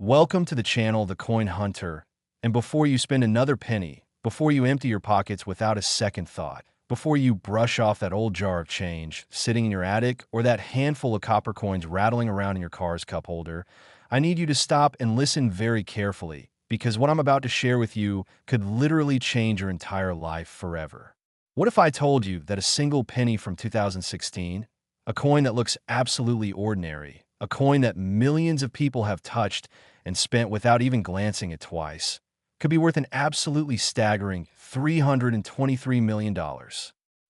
Welcome to the channel The Coin Hunter. And before you spend another penny, before you empty your pockets without a second thought, before you brush off that old jar of change sitting in your attic or that handful of copper coins rattling around in your car's cup holder, I need you to stop and listen very carefully, because what I'm about to share with you could literally change your entire life forever. What if I told you that a single penny from 2016, a coin that looks absolutely ordinary, a coin that millions of people have touched and spent without even glancing at twice, could be worth an absolutely staggering $323 million.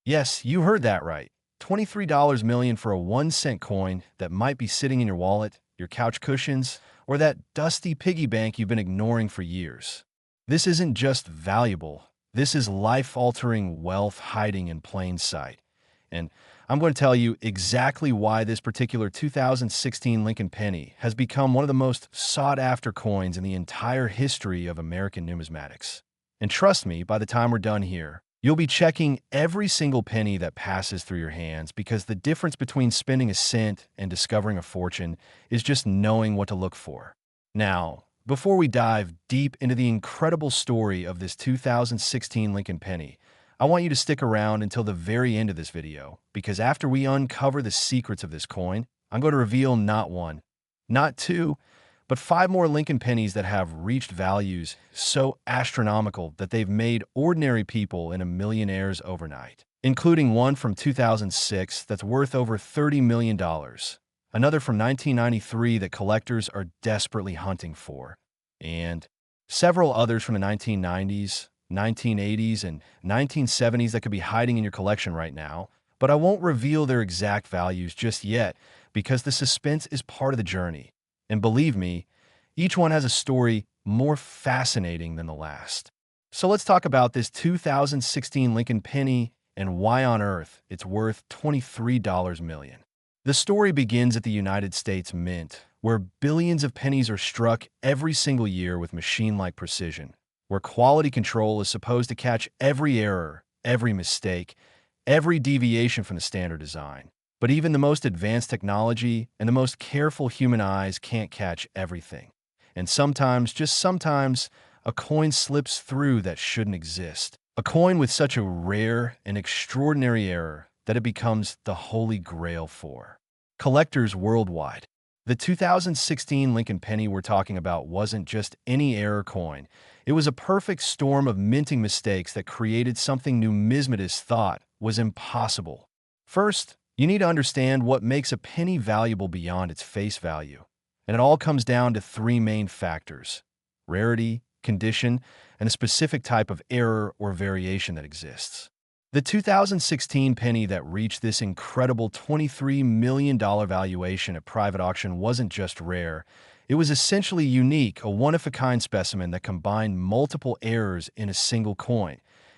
Yes, you heard that right. $23 million for a 1-cent coin that might be sitting in your wallet, your couch cushions, or that dusty piggy bank you've been ignoring for years. This isn't just valuable. This is life-altering wealth hiding in plain sight. And I'm going to tell you exactly why this particular 2016 Lincoln penny has become one of the most sought-after coins in the entire history of American numismatics. And trust me, by the time we're done here, you'll be checking every single penny that passes through your hands, because the difference between spending a cent and discovering a fortune is just knowing what to look for. Now, before we dive deep into the incredible story of this 2016 Lincoln penny, I want you to stick around until the very end of this video, because after we uncover the secrets of this coin, I'm going to reveal not one, not two, but 5 more Lincoln pennies that have reached values so astronomical that they've made ordinary people into millionaires overnight, including one from 2006 that's worth over $30 million, another from 1993 that collectors are desperately hunting for, and several others from the 1990s, 1980s, and 1970s that could be hiding in your collection right now, but I won't reveal their exact values just yet, because the suspense is part of the journey. And believe me, each one has a story more fascinating than the last. So let's talk about this 2016 Lincoln penny and why on earth it's worth $23 million. The story begins at the United States Mint, where billions of pennies are struck every single year with machine-like precision, where quality control is supposed to catch every error, every mistake, every deviation from the standard design. But even the most advanced technology and the most careful human eyes can't catch everything. And sometimes, just sometimes, a coin slips through that shouldn't exist. A coin with such a rare and extraordinary error that it becomes the holy grail for collectors worldwide. The 2016 Lincoln penny we're talking about wasn't just any error coin. It was a perfect storm of minting mistakes that created something numismatists thought was impossible. First, you need to understand what makes a penny valuable beyond its face value. And it all comes down to 3 main factors: rarity, condition, and a specific type of error or variation that exists. The 2016 penny that reached this incredible $23 million valuation at private auction wasn't just rare. It was essentially unique, a one-of-a-kind specimen that combined multiple errors in a single coin.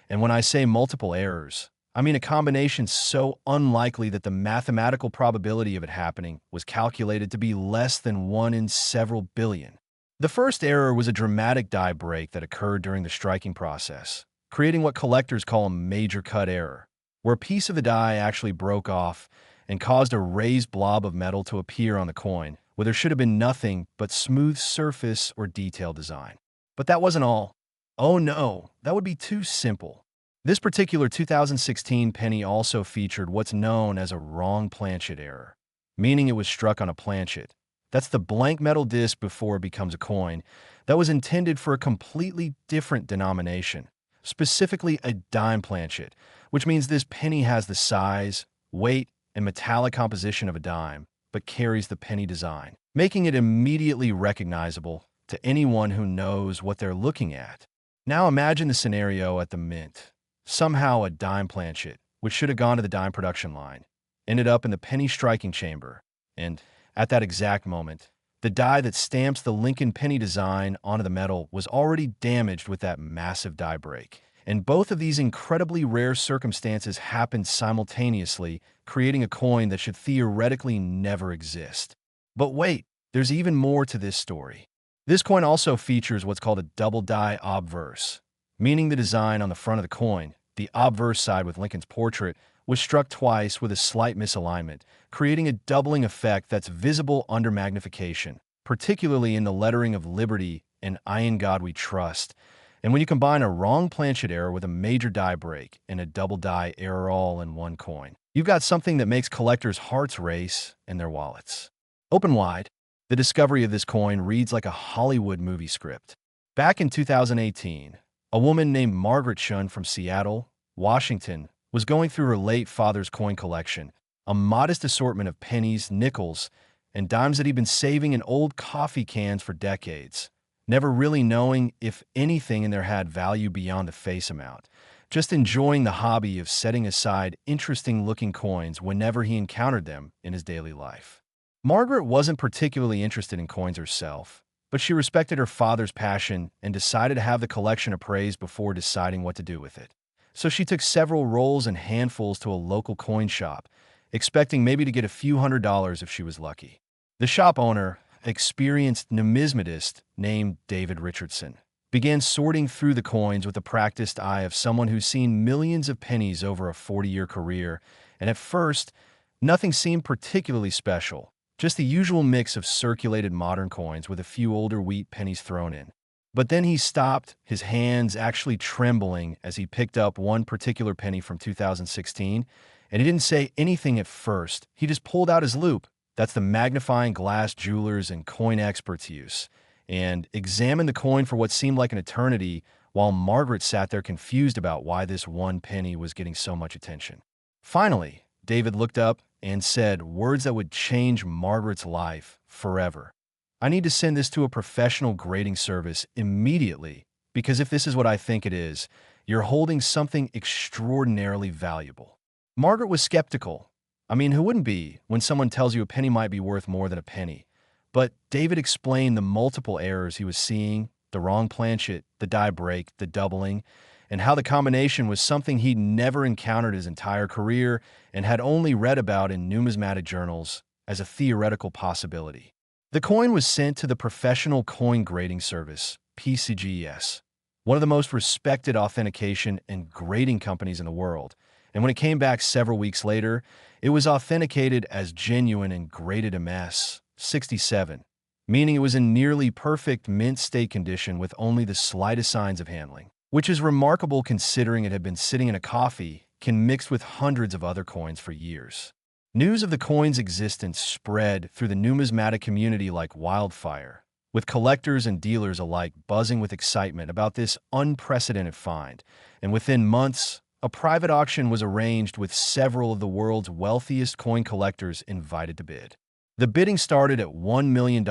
And when I say multiple errors, I mean a combination so unlikely that the mathematical probability of it happening was calculated to be less than 1 in several billion. The first error was a dramatic die break that occurred during the striking process, creating what collectors call a major cut error, where a piece of the die actually broke off and caused a raised blob of metal to appear on the coin, where there should have been nothing but smooth surface or detail design. But that wasn't all. Oh no, that would be too simple. This particular 2016 penny also featured what's known as a wrong planchet error, meaning it was struck on a planchet. That's the blank metal disc before it becomes a coin that was intended for a completely different denomination, specifically a dime planchet, which means this penny has the size, weight, and metallic composition of a dime, but carries the penny design, making it immediately recognizable to anyone who knows what they're looking at. Now imagine the scenario at the mint. Somehow a dime planchet, which should have gone to the dime production line, ended up in the penny striking chamber, and at that exact moment, the die that stamps the Lincoln penny design onto the metal was already damaged with that massive die break. And both of these incredibly rare circumstances happened simultaneously, creating a coin that should theoretically never exist. But wait, there's even more to this story. This coin also features what's called a double die obverse, meaning the design on the front of the coin, the obverse side with Lincoln's portrait, was struck twice with a slight misalignment, creating a doubling effect that's visible under magnification, particularly in the lettering of Liberty and I in God We Trust. And when you combine a wrong planchet error with a major die break and a double die error all in one coin, you've got something that makes collectors' hearts race and their wallets open wide. The discovery of this coin reads like a Hollywood movie script. Back in 2018, a woman named Margaret Shun from Seattle, Washington, was going through her late father's coin collection, a modest assortment of pennies, nickels, and dimes that he'd been saving in old coffee cans for decades, never really knowing if anything in there had value beyond the face amount, just enjoying the hobby of setting aside interesting-looking coins whenever he encountered them in his daily life. Margaret wasn't particularly interested in coins herself, but she respected her father's passion and decided to have the collection appraised before deciding what to do with it. So she took several rolls and handfuls to a local coin shop, expecting maybe to get a few $100s if she was lucky. The shop owner, experienced numismatist named David Richardson, began sorting through the coins with the practiced eye of someone who's seen millions of pennies over a 40-year career, and at first, nothing seemed particularly special, just the usual mix of circulated modern coins with a few older wheat pennies thrown in. But then he stopped, his hands actually trembling as he picked up one particular penny from 2016, and he didn't say anything at first. He just pulled out his loupe. That's the magnifying glass jewelers and coin experts use, and examined the coin for what seemed like an eternity, while Margaret sat there confused about why this one penny was getting so much attention. Finally, David looked up and said words that would change Margaret's life forever. "I need to send this to a professional grading service immediately, because if this is what I think it is, you're holding something extraordinarily valuable." Margaret was skeptical. I mean, who wouldn't be when someone tells you a penny might be worth more than a penny? But David explained the multiple errors he was seeing, the wrong planchet, the die break, the doubling, and how the combination was something he'd never encountered his entire career and had only read about in numismatic journals as a theoretical possibility. The coin was sent to the Professional Coin Grading Service, PCGS, one of the most respected authentication and grading companies in the world, and when it came back several weeks later, it was authenticated as genuine and graded MS 67, meaning it was in nearly perfect mint state condition with only the slightest signs of handling, which is remarkable considering it had been sitting in a coffee can mixed with hundreds of other coins for years. News of the coin's existence spread through the numismatic community like wildfire, with collectors and dealers alike buzzing with excitement about this unprecedented find, and within months, a private auction was arranged with several of the world's wealthiest coin collectors invited to bid. The bidding started at $1 million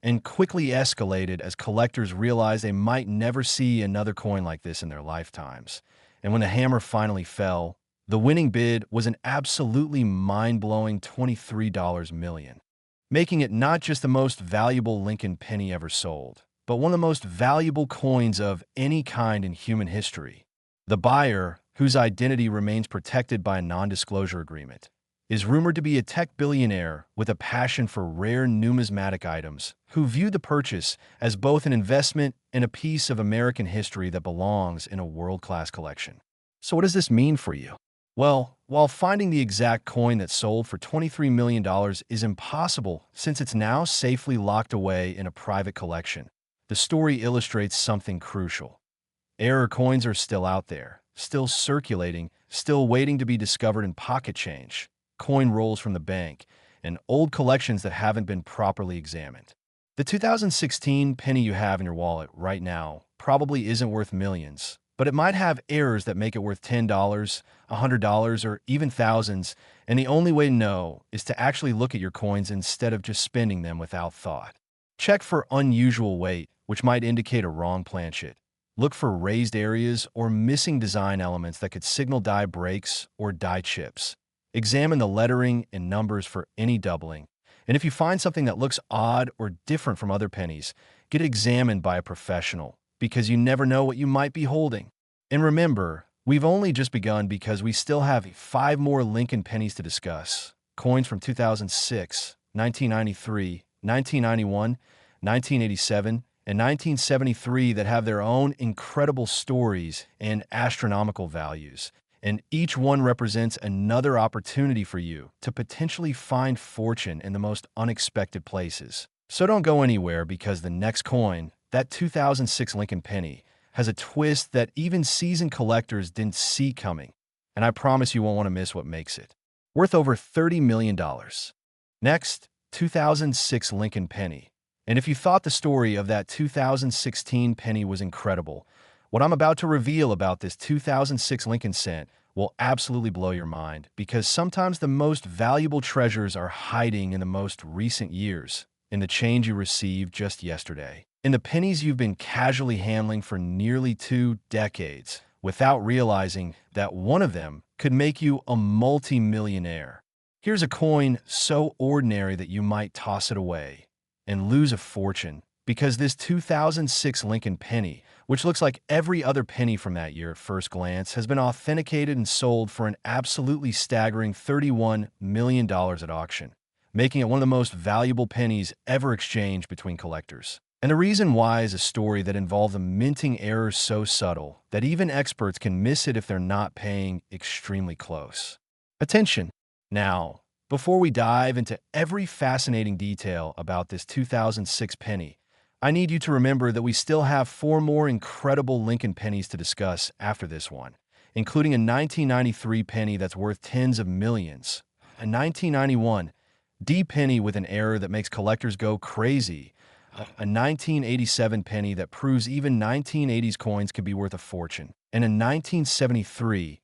and quickly escalated as collectors realized they might never see another coin like this in their lifetimes. And when the hammer finally fell, the winning bid was an absolutely mind-blowing $23 million, making it not just the most valuable Lincoln penny ever sold, but one of the most valuable coins of any kind in human history. The buyer, whose identity remains protected by a non-disclosure agreement, is rumored to be a tech billionaire with a passion for rare numismatic items who viewed the purchase as both an investment and a piece of American history that belongs in a world-class collection. So what does this mean for you? Well, while finding the exact coin that sold for $23 million is impossible since it's now safely locked away in a private collection, the story illustrates something crucial. Error coins are still out there, still circulating, still waiting to be discovered in pocket change, coin rolls from the bank, and old collections that haven't been properly examined. The 2016 penny you have in your wallet right now probably isn't worth millions, but it might have errors that make it worth $10, $100, or even thousands, and the only way to know is to actually look at your coins instead of just spending them without thought. Check for unusual weight, which might indicate a wrong planchet. Look for raised areas or missing design elements that could signal die breaks or die chips. Examine the lettering and numbers for any doubling. And if you find something that looks odd or different from other pennies, get it examined by a professional, because you never know what you might be holding. And remember, we've only just begun because we still have 5 more Lincoln pennies to discuss. Coins from 2006, 1993, 1991, 1987, and 1973 that have their own incredible stories and astronomical values. And each one represents another opportunity for you to potentially find fortune in the most unexpected places. So don't go anywhere because the next coin, that 2006 Lincoln penny, has a twist that even seasoned collectors didn't see coming. And I promise you won't want to miss what makes it. Worth over $30 million. Next, 2006 Lincoln penny. And if you thought the story of that 2016 penny was incredible, what I'm about to reveal about this 2006 Lincoln cent will absolutely blow your mind, because sometimes the most valuable treasures are hiding in the most recent years, in the change you received just yesterday, in the pennies you've been casually handling for nearly 2 decades, without realizing that one of them could make you a multi-millionaire. Here's a coin so ordinary that you might toss it away and lose a fortune, because this 2006 Lincoln penny, which looks like every other penny from that year at first glance, has been authenticated and sold for an absolutely staggering $31 million at auction, making it one of the most valuable pennies ever exchanged between collectors. And the reason why is a story that involves a minting error so subtle that even experts can miss it if they're not paying extremely close attention. Now, before we dive into every fascinating detail about this 2006 penny, I need you to remember that we still have 4 more incredible Lincoln pennies to discuss after this one, including a 1993 penny that's worth tens of millions, a 1991 D penny with an error that makes collectors go crazy, a 1987 penny that proves even 1980s coins could be worth a fortune, and a 1973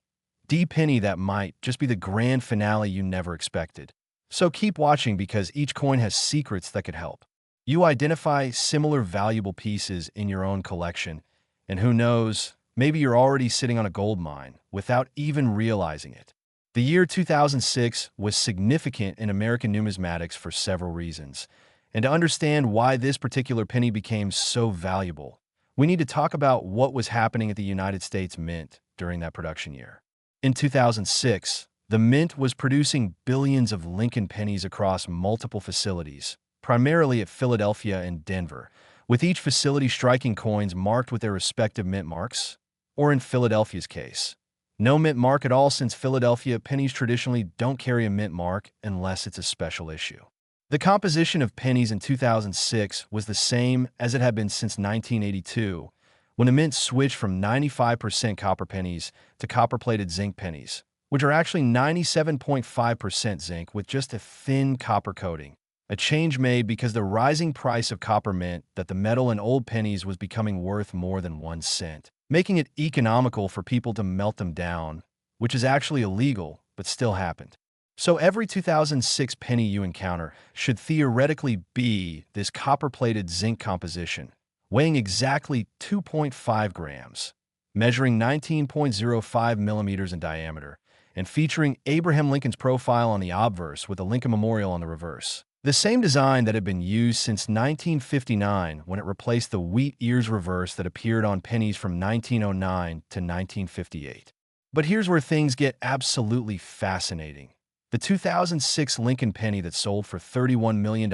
D penny that might just be the grand finale you never expected. So keep watching, because each coin has secrets that could help you identify similar valuable pieces in your own collection, and who knows, maybe you're already sitting on a gold mine without even realizing it. The year 2006 was significant in American numismatics for several reasons, and to understand why this particular penny became so valuable, we need to talk about what was happening at the United States Mint during that production year. In 2006, the Mint was producing billions of Lincoln pennies across multiple facilities, primarily at Philadelphia and Denver, with each facility striking coins marked with their respective mint marks, or in Philadelphia's case, no mint mark at all, since Philadelphia pennies traditionally don't carry a mint mark unless it's a special issue. The composition of pennies in 2006 was the same as it had been since 1982, when the Mint switched from 95% copper pennies to copper-plated zinc pennies, which are actually 97.5% zinc with just a thin copper coating. A change made because the rising price of copper meant that the metal in old pennies was becoming worth more than 1 cent, making it economical for people to melt them down, which is actually illegal, but still happened. So every 2006 penny you encounter should theoretically be this copper-plated zinc composition, weighing exactly 2.5 grams, measuring 19.05 millimeters in diameter, and featuring Abraham Lincoln's profile on the obverse with a Lincoln Memorial on the reverse. The same design that had been used since 1959, when it replaced the wheat ears reverse that appeared on pennies from 1909 to 1958. But here's where things get absolutely fascinating. The 2006 Lincoln penny that sold for $31 million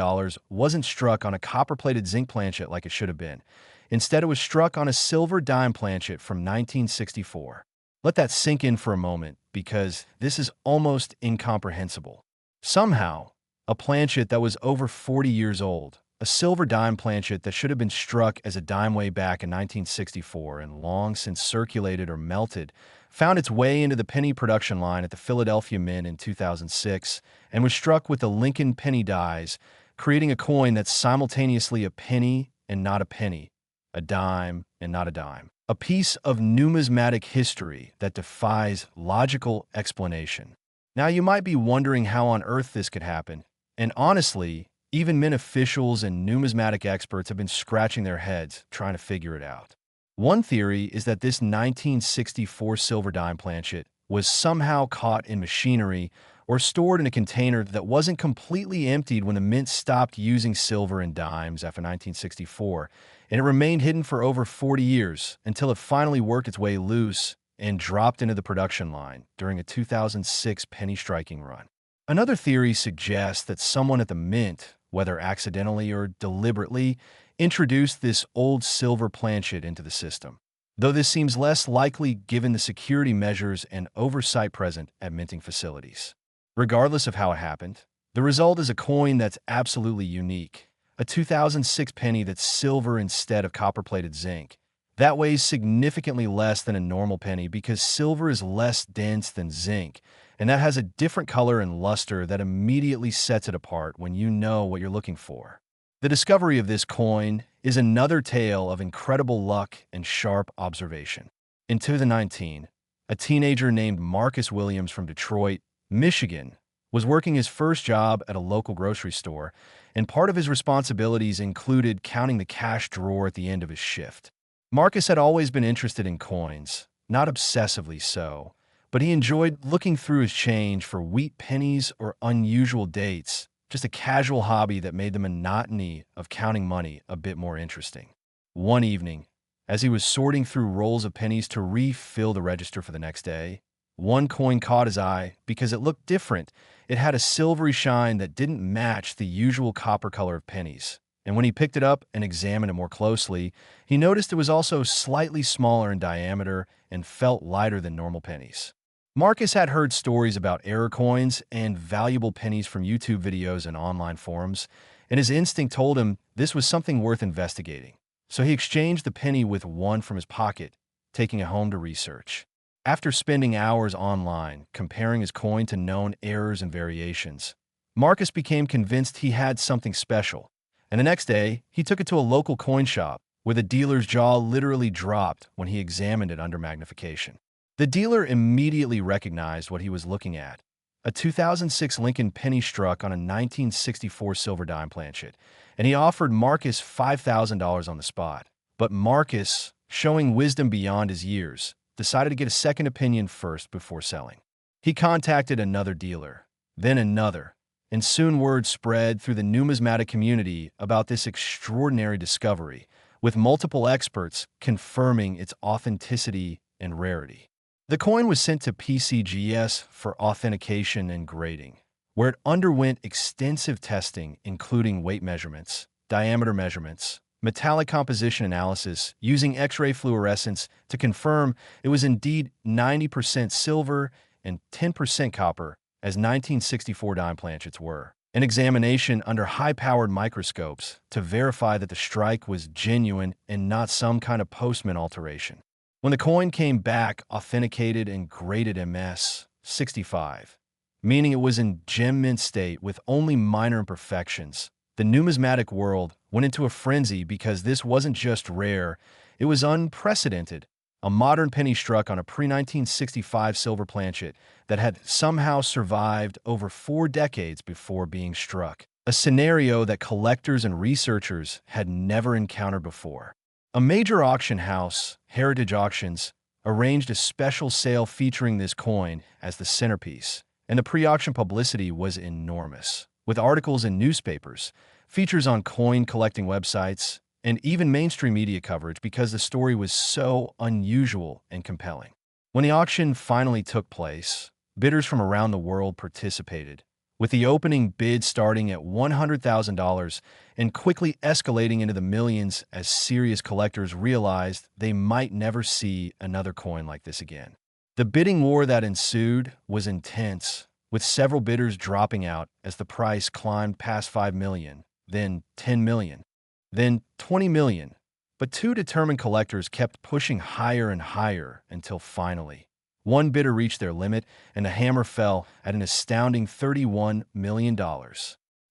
wasn't struck on a copper-plated zinc planchet like it should have been. Instead, it was struck on a silver dime planchet from 1964. Let that sink in for a moment, because this is almost incomprehensible. Somehow, a planchet that was over 40 years old, a silver dime planchet that should have been struck as a dime way back in 1964 and long since circulated or melted, found its way into the penny production line at the Philadelphia Mint in 2006 and was struck with the Lincoln penny dies, creating a coin that's simultaneously a penny and not a penny, a dime and not a dime. A piece of numismatic history that defies logical explanation. Now, you might be wondering how on earth this could happen, and honestly, even mint officials and numismatic experts have been scratching their heads trying to figure it out. One theory is that this 1964 silver dime planchet was somehow caught in machinery or stored in a container that wasn't completely emptied when the mint stopped using silver and dimes after 1964, and it remained hidden for over 40 years until it finally worked its way loose and dropped into the production line during a 2006 penny striking run. Another theory suggests that someone at the Mint, whether accidentally or deliberately, introduced this old silver planchet into the system, though this seems less likely given the security measures and oversight present at minting facilities. Regardless of how it happened, the result is a coin that's absolutely unique, a 2006 penny that's silver instead of copper-plated zinc. That weighs significantly less than a normal penny because silver is less dense than zinc, and that has a different color and luster that immediately sets it apart when you know what you're looking for. The discovery of this coin is another tale of incredible luck and sharp observation. In 2019, a teenager named Marcus Williams from Detroit, Michigan, was working his first job at a local grocery store, and part of his responsibilities included counting the cash drawer at the end of his shift. Marcus had always been interested in coins, not obsessively so, but he enjoyed looking through his change for wheat pennies or unusual dates, just a casual hobby that made the monotony of counting money a bit more interesting. One evening, as he was sorting through rolls of pennies to refill the register for the next day, one coin caught his eye because it looked different. It had a silvery shine that didn't match the usual copper color of pennies. And when he picked it up and examined it more closely, he noticed it was also slightly smaller in diameter and felt lighter than normal pennies. Marcus had heard stories about error coins and valuable pennies from YouTube videos and online forums, and his instinct told him this was something worth investigating. So he exchanged the penny with one from his pocket, taking it home to research. After spending hours online comparing his coin to known errors and variations, Marcus became convinced he had something special. And the next day, he took it to a local coin shop, where the dealer's jaw literally dropped when he examined it under magnification. The dealer immediately recognized what he was looking at, a 2006 Lincoln penny struck on a 1964 silver dime planchet, and he offered Marcus $5,000 on the spot. But Marcus, showing wisdom beyond his years, decided to get a second opinion first before selling. He contacted another dealer, then another, and soon word spread through the numismatic community about this extraordinary discovery, with multiple experts confirming its authenticity and rarity. The coin was sent to PCGS for authentication and grading, where it underwent extensive testing including weight measurements, diameter measurements, metallic composition analysis using X-ray fluorescence to confirm it was indeed 90% silver and 10% copper, as 1964 dime planchets were. An examination under high-powered microscopes to verify that the strike was genuine and not some kind of postman alteration. When the coin came back authenticated and graded MS-65, meaning it was in gem mint state with only minor imperfections, the numismatic world went into a frenzy because this wasn't just rare, it was unprecedented. A modern penny struck on a pre-1965 silver planchet that had somehow survived over 4 decades before being struck, a scenario that collectors and researchers had never encountered before. A major auction house, Heritage Auctions, arranged a special sale featuring this coin as the centerpiece, and the pre-auction publicity was enormous, with articles in newspapers, features on coin collecting websites, and even mainstream media coverage because the story was so unusual and compelling. When the auction finally took place, bidders from around the world participated, with the opening bid starting at $100,000 and quickly escalating into the millions as serious collectors realized they might never see another coin like this again. The bidding war that ensued was intense, with several bidders dropping out as the price climbed past $5 million, then $10 million. Then $20 million, but 2 determined collectors kept pushing higher and higher until finally, one bidder reached their limit and the hammer fell at an astounding $31 million.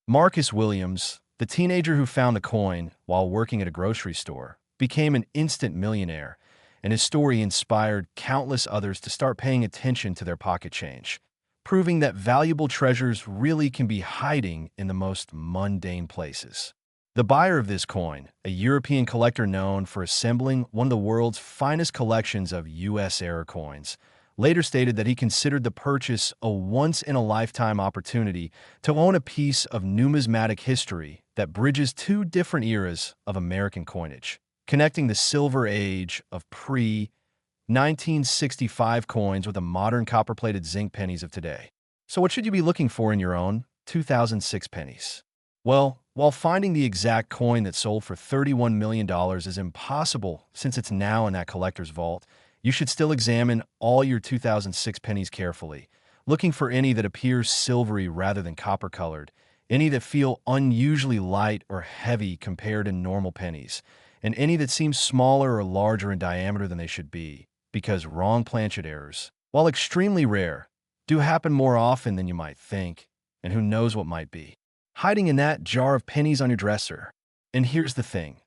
Marcus Williams, the teenager who found the coin while working at a grocery store, became an instant millionaire, and his story inspired countless others to start paying attention to their pocket change, proving that valuable treasures really can be hiding in the most mundane places. The buyer of this coin, a European collector known for assembling one of the world's finest collections of U.S. error coins, later stated that he considered the purchase a once-in-a-lifetime opportunity to own a piece of numismatic history that bridges 2 different eras of American coinage, connecting the silver age of pre-1965 coins with the modern copper-plated zinc pennies of today. So what should you be looking for in your own 2006 pennies? Well, while finding the exact coin that sold for $31 million is impossible since it's now in that collector's vault, you should still examine all your 2006 pennies carefully, looking for any that appears silvery rather than copper-colored, any that feel unusually light or heavy compared to normal pennies, and any that seem smaller or larger in diameter than they should be, because wrong planchet errors, while extremely rare, do happen more often than you might think, and who knows what might be hiding in that jar of pennies on your dresser. And here's the thing.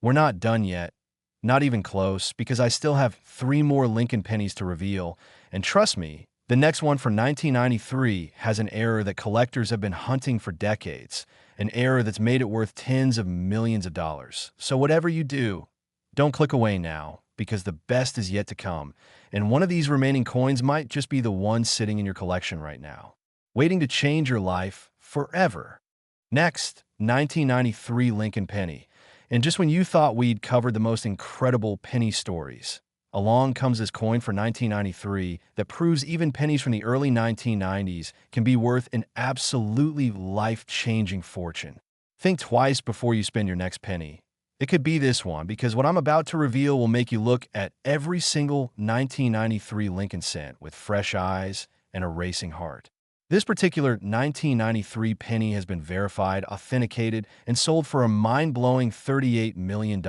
We're not done yet. Not even close, because I still have 3 more Lincoln pennies to reveal, and trust me, the next one for 1993 has an error that collectors have been hunting for decades, an error that's made it worth tens of millions of dollars. So whatever you do, don't click away now, because the best is yet to come, and one of these remaining coins might just be the one sitting in your collection right now, waiting to change your life forever. Next, 1993 Lincoln penny. And just when you thought we'd covered the most incredible penny stories, along comes this coin for 1993 that proves even pennies from the early 1990s can be worth an absolutely life-changing fortune. Think twice before you spend your next penny. It could be this one, because what I'm about to reveal will make you look at every single 1993 Lincoln cent with fresh eyes and a racing heart. This particular 1993 penny has been verified, authenticated, and sold for a mind-blowing $38 million,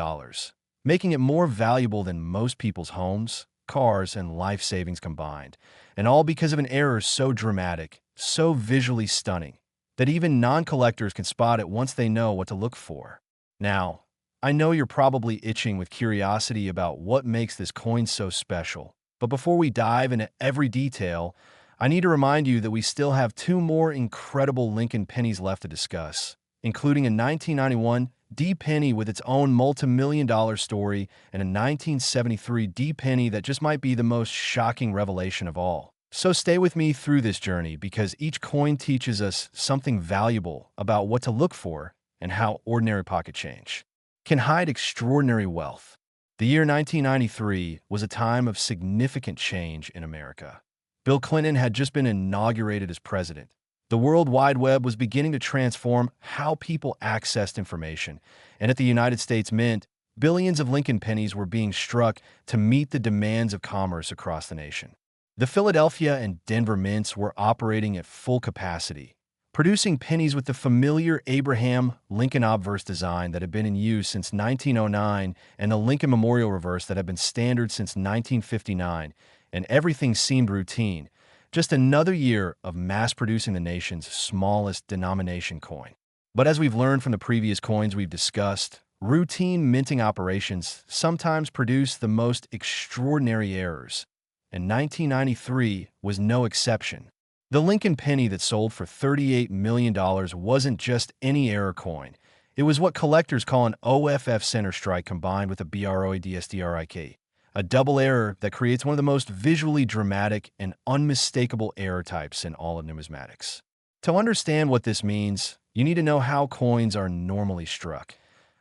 making it more valuable than most people's homes, cars, and life savings combined, and all because of an error so dramatic, so visually stunning, that even non-collectors can spot it once they know what to look for. Now, I know you're probably itching with curiosity about what makes this coin so special, but before we dive into every detail, I need to remind you that we still have 2 more incredible Lincoln pennies left to discuss, including a 1991 D penny with its own multi-million-dollar story and a 1973 D penny that just might be the most shocking revelation of all. So stay with me through this journey, because each coin teaches us something valuable about what to look for and how ordinary pocket change can hide extraordinary wealth. The year 1993 was a time of significant change in America. Bill Clinton had just been inaugurated as president. The World Wide Web was beginning to transform how people accessed information, and at the United States Mint, billions of Lincoln pennies were being struck to meet the demands of commerce across the nation. The Philadelphia and Denver mints were operating at full capacity, producing pennies with the familiar Abraham Lincoln obverse design that had been in use since 1909 and the Lincoln Memorial reverse that had been standard since 1959, and everything seemed routine. Just another year of mass-producing the nation's smallest denomination coin. But as we've learned from the previous coins we've discussed, routine minting operations sometimes produce the most extraordinary errors, and 1993 was no exception. The Lincoln penny that sold for $38 million wasn't just any error coin. It was what collectors call an OFF center strike combined with a BROADSDRIK. A double error that creates one of the most visually dramatic and unmistakable error types in all of numismatics. To understand what this means, you need to know how coins are normally struck.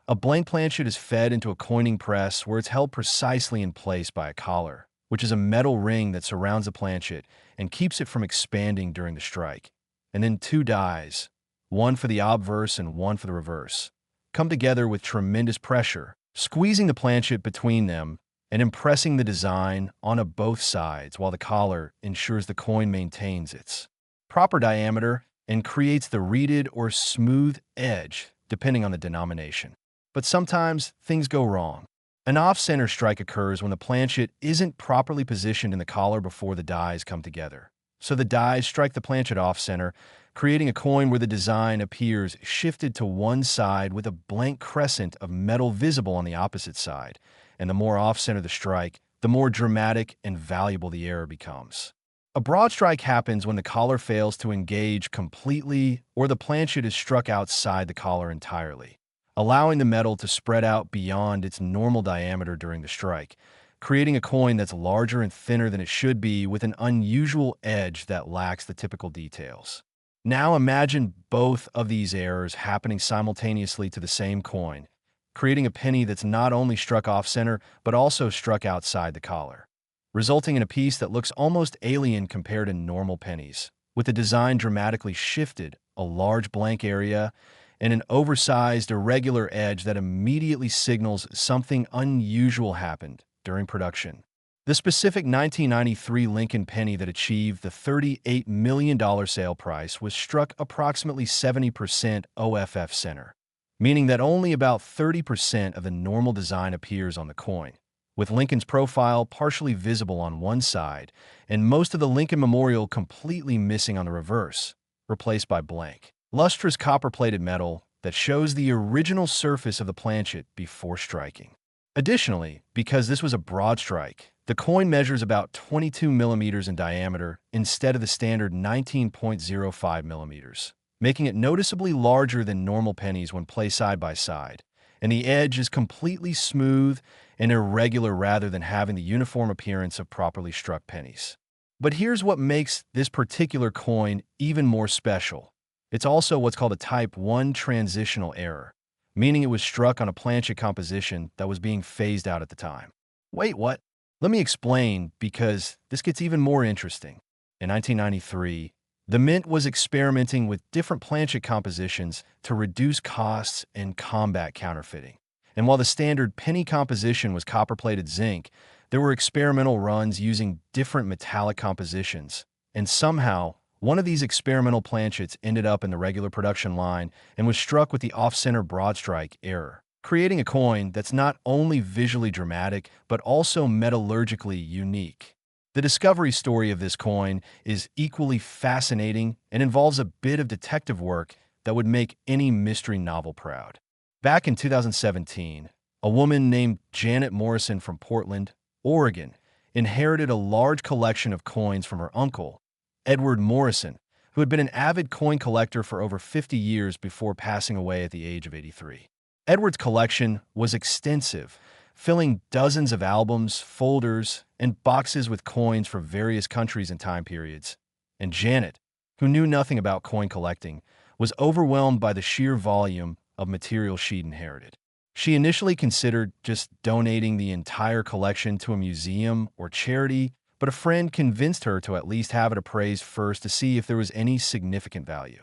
A blank planchet is fed into a coining press where it's held precisely in place by a collar, which is a metal ring that surrounds the planchet and keeps it from expanding during the strike. And then 2 dies, one for the obverse and one for the reverse, come together with tremendous pressure, squeezing the planchet between them and impressing the design onto both sides, while the collar ensures the coin maintains its proper diameter and creates the reeded or smooth edge, depending on the denomination. But sometimes things go wrong. An off-center strike occurs when the planchet isn't properly positioned in the collar before the dies come together. So the dies strike the planchet off-center, creating a coin where the design appears shifted to one side with a blank crescent of metal visible on the opposite side. And the more off-center the strike, the more dramatic and valuable the error becomes. A broad strike happens when the collar fails to engage completely or the planchet is struck outside the collar entirely, allowing the metal to spread out beyond its normal diameter during the strike, creating a coin that's larger and thinner than it should be with an unusual edge that lacks the typical details. Now imagine both of these errors happening simultaneously to the same coin, creating a penny that's not only struck off-center, but also struck outside the collar, resulting in a piece that looks almost alien compared to normal pennies, with the design dramatically shifted, a large blank area, and an oversized, irregular edge that immediately signals something unusual happened during production. The specific 1993 Lincoln penny that achieved the $38 million sale price was struck approximately 70% OFF center, meaning that only about 30% of the normal design appears on the coin, with Lincoln's profile partially visible on one side and most of the Lincoln Memorial completely missing on the reverse, replaced by blank, lustrous copper-plated metal that shows the original surface of the planchet before striking. Additionally, because this was a broad strike, the coin measures about 22 millimeters in diameter instead of the standard 19.05 millimeters, making it noticeably larger than normal pennies when placed side by side, and the edge is completely smooth and irregular rather than having the uniform appearance of properly struck pennies. But here's what makes this particular coin even more special. It's also what's called a Type 1 transitional error, meaning it was struck on a planchet composition that was being phased out at the time. Wait, what? Let me explain, because this gets even more interesting. In 1993, the Mint was experimenting with different planchet compositions to reduce costs and combat counterfeiting. And while the standard penny composition was copper-plated zinc, there were experimental runs using different metallic compositions. And somehow, one of these experimental planchets ended up in the regular production line and was struck with the off-center broad strike error, creating a coin that's not only visually dramatic, but also metallurgically unique. The discovery story of this coin is equally fascinating and involves a bit of detective work that would make any mystery novel proud. Back in 2017, a woman named Janet Morrison from Portland, Oregon, inherited a large collection of coins from her uncle, Edward Morrison, who had been an avid coin collector for over 50 years before passing away at the age of 83. Edward's collection was extensive, filling dozens of albums, folders, and boxes with coins from various countries and time periods. And Janet, who knew nothing about coin collecting, was overwhelmed by the sheer volume of material she'd inherited. She initially considered just donating the entire collection to a museum or charity, but a friend convinced her to at least have it appraised first to see if there was any significant value.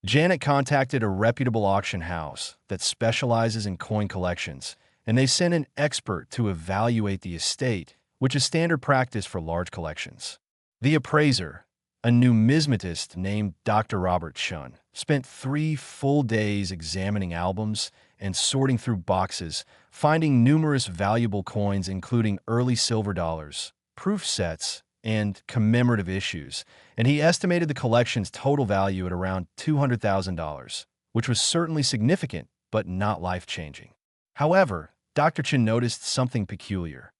Janet contacted a reputable auction house that specializes in coin collections, and they sent an expert to evaluate the estate, which is standard practice for large collections. The appraiser, a numismatist named Dr. Robert Chun, spent 3 full days examining albums and sorting through boxes, finding numerous valuable coins including early silver dollars, proof sets, and commemorative issues, and he estimated the collection's total value at around $200,000, which was certainly significant, but not life-changing. However, Dr. Chin noticed something peculiar.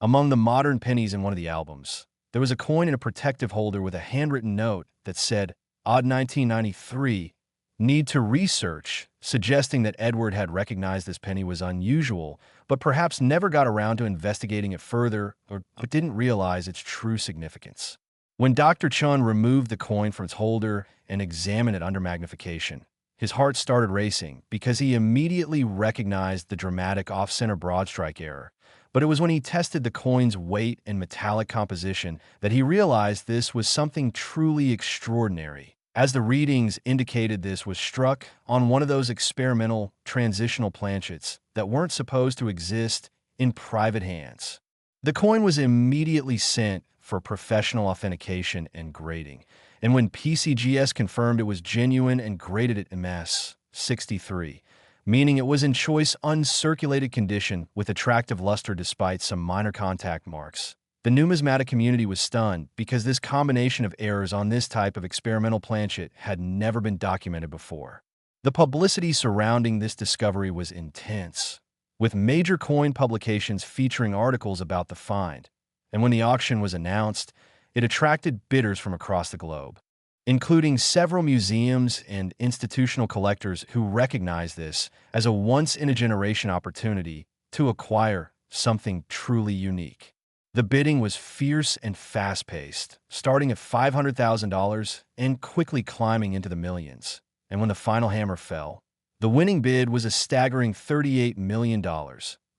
Among the modern pennies in one of the albums, there was a coin in a protective holder with a handwritten note that said, "Odd 1993, need to research," suggesting that Edward had recognized this penny was unusual, but perhaps never got around to investigating it further or didn't realize its true significance. When Dr. Chun removed the coin from its holder and examined it under magnification, his heart started racing because he immediately recognized the dramatic off-center broad strike error. But it was when he tested the coin's weight and metallic composition that he realized this was something truly extraordinary, as the readings indicated this was struck on one of those experimental transitional planchets that weren't supposed to exist in private hands. The coin was immediately sent for professional authentication and grading, and when PCGS confirmed it was genuine and graded it MS 63, meaning it was in choice uncirculated condition with attractive luster despite some minor contact marks, the numismatic community was stunned because this combination of errors on this type of experimental planchet had never been documented before. The publicity surrounding this discovery was intense, with major coin publications featuring articles about the find, and when the auction was announced, it attracted bidders from across the globe, including several museums and institutional collectors who recognized this as a once-in-a-generation opportunity to acquire something truly unique. The bidding was fierce and fast-paced, starting at $500,000 and quickly climbing into the millions. And when the final hammer fell, the winning bid was a staggering $38 million,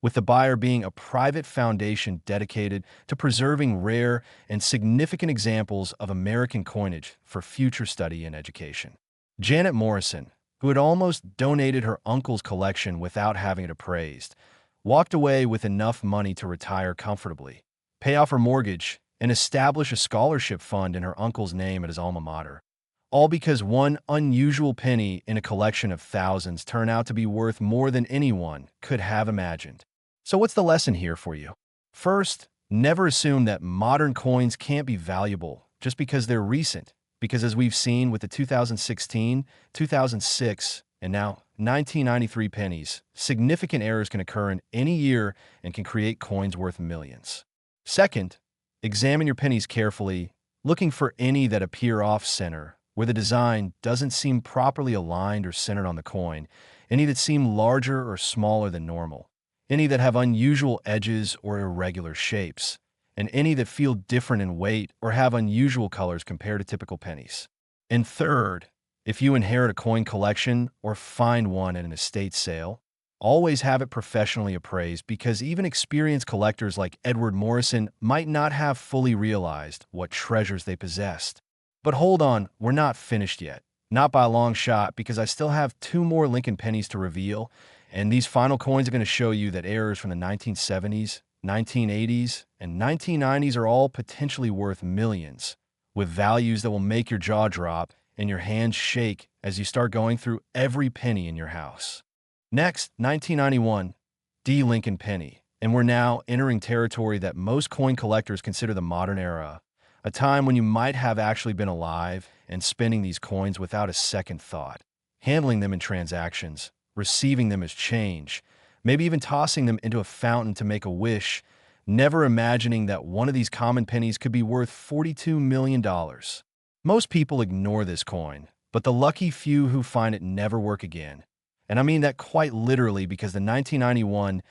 with the buyer being a private foundation dedicated to preserving rare and significant examples of American coinage for future study and education. Janet Morrison, who had almost donated her uncle's collection without having it appraised, walked away with enough money to retire comfortably. pay off her mortgage, and establish a scholarship fund in her uncle's name at his alma mater. All because one unusual penny in a collection of thousands turned out to be worth more than anyone could have imagined. So what's the lesson here for you? First, never assume that modern coins can't be valuable just because they're recent, because as we've seen with the 2016, 2006, and now 1993 pennies, significant errors can occur in any year and can create coins worth millions. Second, examine your pennies carefully, looking for any that appear off-center, where the design doesn't seem properly aligned or centered on the coin, any that seem larger or smaller than normal, any that have unusual edges or irregular shapes, and any that feel different in weight or have unusual colors compared to typical pennies. And third, if you inherit a coin collection or find one at an estate sale, always have it professionally appraised, because even experienced collectors like Edward Morrison might not have fully realized what treasures they possessed. But hold on, we're not finished yet. Not by a long shot, because I still have 2 more Lincoln pennies to reveal, and these final coins are going to show you that errors from the 1970s, 1980s, and 1990s are all potentially worth millions, with values that will make your jaw drop and your hands shake as you start going through every penny in your house. Next, 1991, D. Lincoln penny, and we're now entering territory that most coin collectors consider the modern era, a time when you might have actually been alive and spending these coins without a second thought, handling them in transactions, receiving them as change, maybe even tossing them into a fountain to make a wish, never imagining that one of these common pennies could be worth $42 million. Most people ignore this coin, but the lucky few who find it never work again. And I mean that quite literally, because the 1991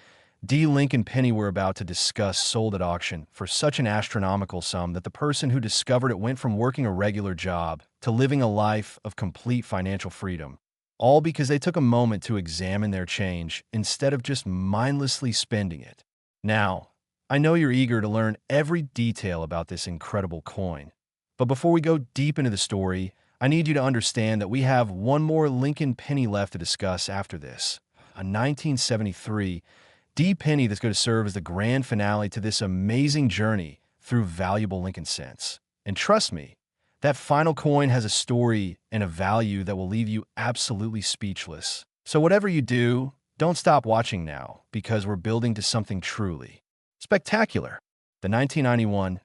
D. Lincoln penny we're about to discuss sold at auction for such an astronomical sum that the person who discovered it went from working a regular job to living a life of complete financial freedom, all because they took a moment to examine their change instead of just mindlessly spending it. Now, I know you're eager to learn every detail about this incredible coin, but before we go deep into the story, I need you to understand that we have one more Lincoln penny left to discuss after this, a 1973 D penny that's going to serve as the grand finale to this amazing journey through valuable Lincoln cents. And trust me, that final coin has a story and a value that will leave you absolutely speechless. So whatever you do, don't stop watching now, because we're building to something truly spectacular. The 1991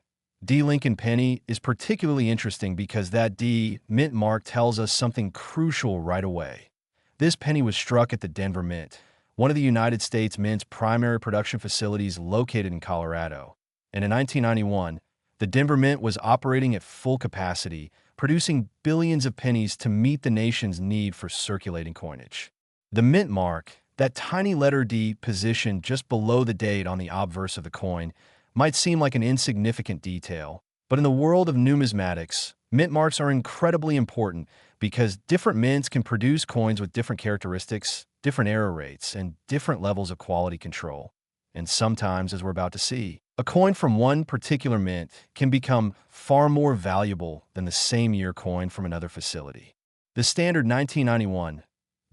D. Lincoln penny is particularly interesting because that D mint mark tells us something crucial right away. This penny was struck at the Denver Mint, one of the United States Mint's primary production facilities located in Colorado. And in 1991, the Denver Mint was operating at full capacity, producing billions of pennies to meet the nation's need for circulating coinage. The mint mark, that tiny letter D positioned just below the date on the obverse of the coin, might seem like an insignificant detail, but in the world of numismatics, mint marks are incredibly important because different mints can produce coins with different characteristics, different error rates, and different levels of quality control. And sometimes, as we're about to see, a coin from one particular mint can become far more valuable than the same year coin from another facility. The standard 1991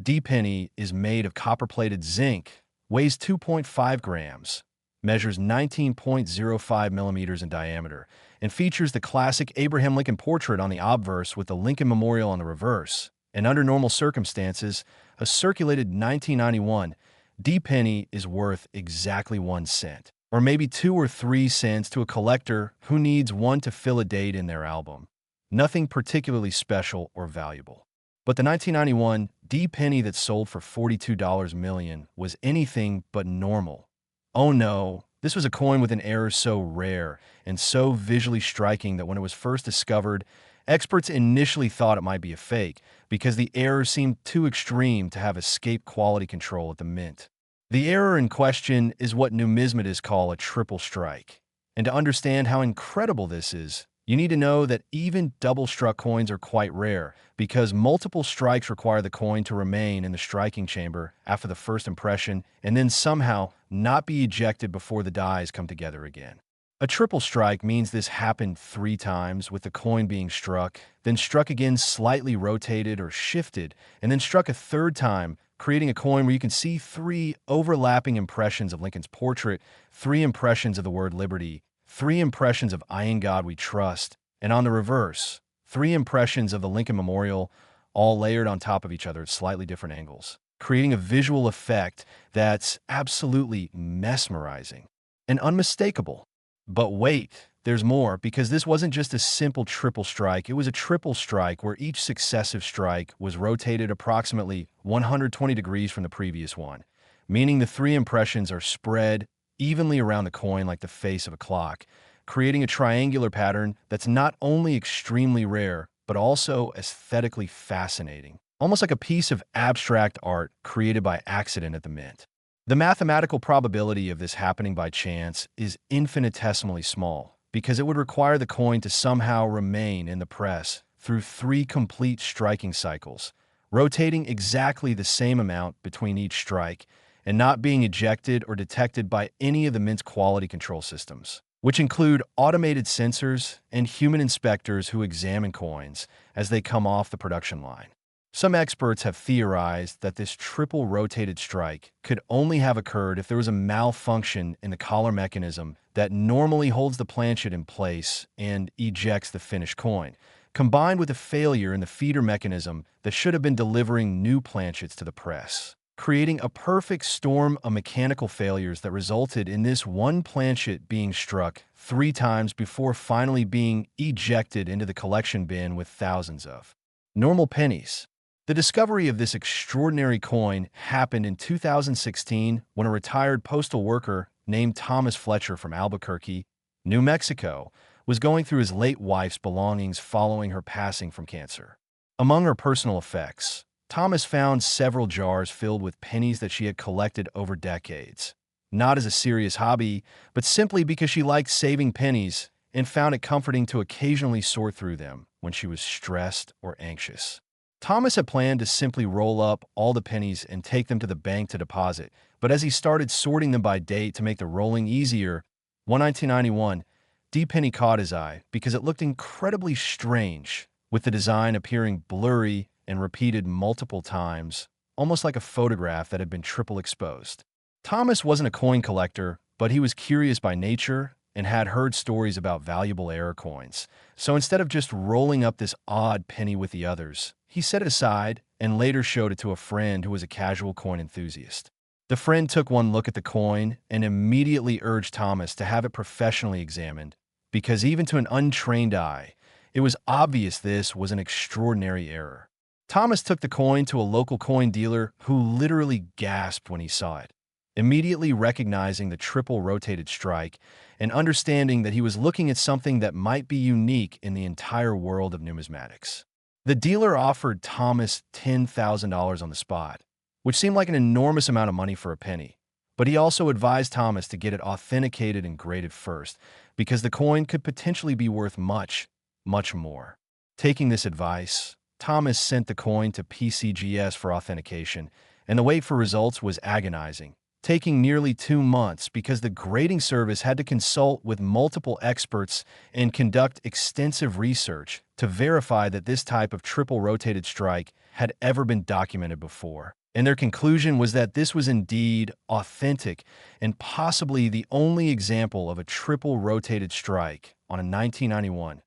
D penny is made of copper-plated zinc, weighs 2.5 grams, measures 19.05 millimeters in diameter, and features the classic Abraham Lincoln portrait on the obverse with the Lincoln Memorial on the reverse. And under normal circumstances, a circulated 1991 D penny is worth exactly 1 cent, or maybe 2 or 3 cents to a collector who needs one to fill a date in their album. Nothing particularly special or valuable. But the 1991 D penny that sold for $42 million was anything but normal. Oh no, this was a coin with an error so rare and so visually striking that when it was first discovered, experts initially thought it might be a fake because the error seemed too extreme to have escaped quality control at the mint. The error in question is what numismatists call a triple strike. And to understand how incredible this is, you need to know that even double-struck coins are quite rare because multiple strikes require the coin to remain in the striking chamber after the first impression and then somehow not be ejected before the dies come together again. A triple strike means this happened 3 times, with the coin being struck, then struck again slightly rotated or shifted, and then struck a 3rd time, creating a coin where you can see 3 overlapping impressions of Lincoln's portrait, 3 impressions of the word liberty, 3 impressions of I In God We Trust, and on the reverse, 3 impressions of the Lincoln Memorial, all layered on top of each other at slightly different angles, creating a visual effect that's absolutely mesmerizing and unmistakable. But wait, there's more, because this wasn't just a simple triple strike, it was a triple strike where each successive strike was rotated approximately 120 degrees from the previous one, meaning the 3 impressions are spread evenly around the coin like the face of a clock, creating a triangular pattern that's not only extremely rare, but also aesthetically fascinating, almost like a piece of abstract art created by accident at the mint. The mathematical probability of this happening by chance is infinitesimally small, because it would require the coin to somehow remain in the press through 3 complete striking cycles, rotating exactly the same amount between each strike, and not being ejected or detected by any of the mint's quality control systems, which include automated sensors and human inspectors who examine coins as they come off the production line. Some experts have theorized that this triple rotated strike could only have occurred if there was a malfunction in the collar mechanism that normally holds the planchet in place and ejects the finished coin, combined with a failure in the feeder mechanism that should have been delivering new planchets to the press, creating a perfect storm of mechanical failures that resulted in this one planchet being struck 3 times before finally being ejected into the collection bin with thousands of normal pennies. The discovery of this extraordinary coin happened in 2016 when a retired postal worker named Thomas Fletcher from Albuquerque, New Mexico, was going through his late wife's belongings following her passing from cancer. Among her personal effects, Thomas found several jars filled with pennies that she had collected over decades, not as a serious hobby, but simply because she liked saving pennies and found it comforting to occasionally sort through them when she was stressed or anxious. Thomas had planned to simply roll up all the pennies and take them to the bank to deposit, but as he started sorting them by date to make the rolling easier, one 1991 D penny caught his eye because it looked incredibly strange, with the design appearing blurry and repeated multiple times, almost like a photograph that had been triple exposed. Thomas wasn't a coin collector, but he was curious by nature and had heard stories about valuable error coins. So instead of just rolling up this odd penny with the others, he set it aside and later showed it to a friend who was a casual coin enthusiast. The friend took one look at the coin and immediately urged Thomas to have it professionally examined, because even to an untrained eye, it was obvious this was an extraordinary error. Thomas took the coin to a local coin dealer who literally gasped when he saw it, immediately recognizing the triple rotated strike and understanding that he was looking at something that might be unique in the entire world of numismatics. The dealer offered Thomas $10,000 on the spot, which seemed like an enormous amount of money for a penny, but he also advised Thomas to get it authenticated and graded first, because the coin could potentially be worth much, much more. Taking this advice, Thomas sent the coin to PCGS for authentication, and the wait for results was agonizing, taking nearly 2 months because the grading service had to consult with multiple experts and conduct extensive research to verify that this type of triple rotated strike had ever been documented before. And their conclusion was that this was indeed authentic and possibly the only example of a triple rotated strike on a 1991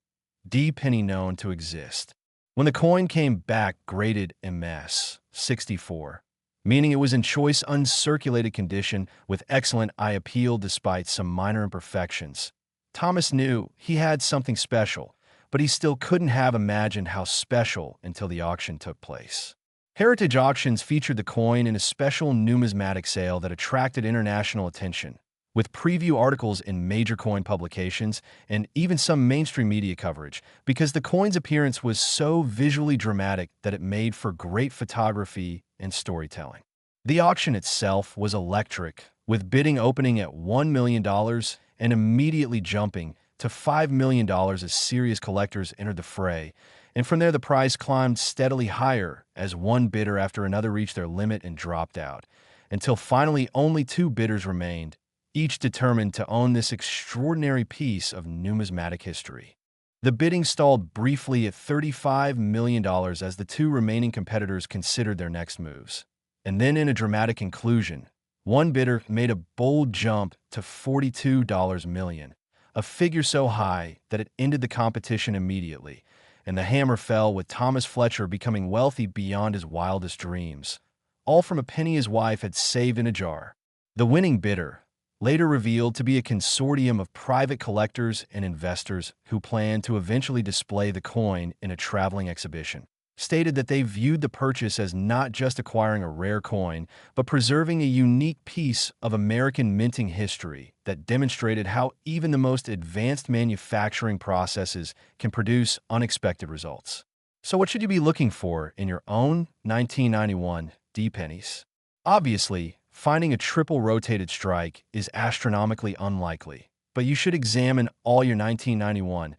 D penny known to exist. When the coin came back graded MS 64, meaning it was in choice uncirculated condition with excellent eye appeal despite some minor imperfections, Thomas knew he had something special, but he still couldn't have imagined how special until the auction took place. Heritage Auctions featured the coin in a special numismatic sale that attracted international attention, with preview articles in major coin publications and even some mainstream media coverage, because the coin's appearance was so visually dramatic that it made for great photography and storytelling. The auction itself was electric, with bidding opening at $1 million and immediately jumping to $5 million as serious collectors entered the fray, and from there the price climbed steadily higher as one bidder after another reached their limit and dropped out, until finally only 2 bidders remained, each determined to own this extraordinary piece of numismatic history. The bidding stalled briefly at $35 million as the 2 remaining competitors considered their next moves. And then in a dramatic conclusion, one bidder made a bold jump to $42 million, a figure so high that it ended the competition immediately, and the hammer fell with Thomas Fletcher becoming wealthy beyond his wildest dreams, all from a penny his wife had saved in a jar. The winning bidder, later revealed to be a consortium of private collectors and investors who planned to eventually display the coin in a traveling exhibition, stated that they viewed the purchase as not just acquiring a rare coin, but preserving a unique piece of American minting history that demonstrated how even the most advanced manufacturing processes can produce unexpected results. So what should you be looking for in your own 1991 D pennies? Obviously, finding a triple rotated strike is astronomically unlikely, but you should examine all your 1991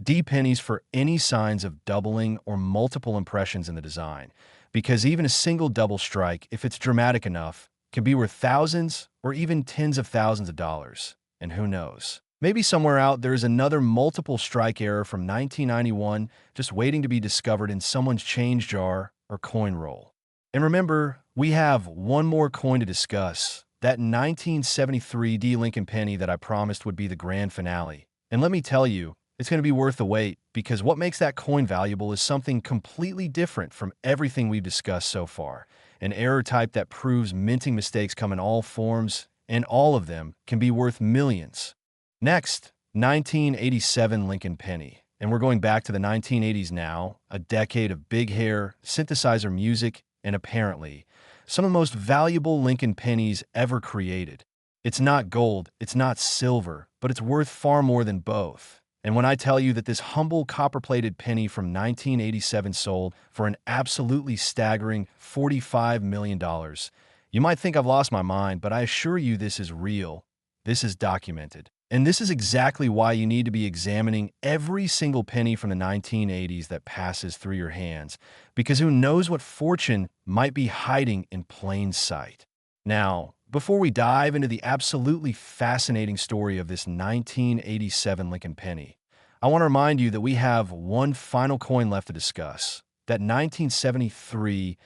D pennies for any signs of doubling or multiple impressions in the design, because even a single double strike, if it's dramatic enough, can be worth thousands or even tens of thousands of dollars. And who knows? Maybe somewhere out there is another multiple strike error from 1991 just waiting to be discovered in someone's change jar or coin roll. And remember, we have one more coin to discuss, that 1973 D Lincoln penny that I promised would be the grand finale. And let me tell you, it's going to be worth the wait, because what makes that coin valuable is something completely different from everything we've discussed so far. An error type that proves minting mistakes come in all forms, and all of them can be worth millions. Next, 1987 Lincoln penny. And we're going back to the 1980s now, a decade of big hair, synthesizer music, and apparently, some of the most valuable Lincoln pennies ever created. It's not gold, it's not silver, but it's worth far more than both. And when I tell you that this humble copper-plated penny from 1987 sold for an absolutely staggering $45 million, you might think I've lost my mind, but I assure you this is real. This is documented. And this is exactly why you need to be examining every single penny from the 1980s that passes through your hands, because who knows what fortune might be hiding in plain sight. Now, before we dive into the absolutely fascinating story of this 1987 Lincoln penny, I want to remind you that we have one final coin left to discuss, that 1973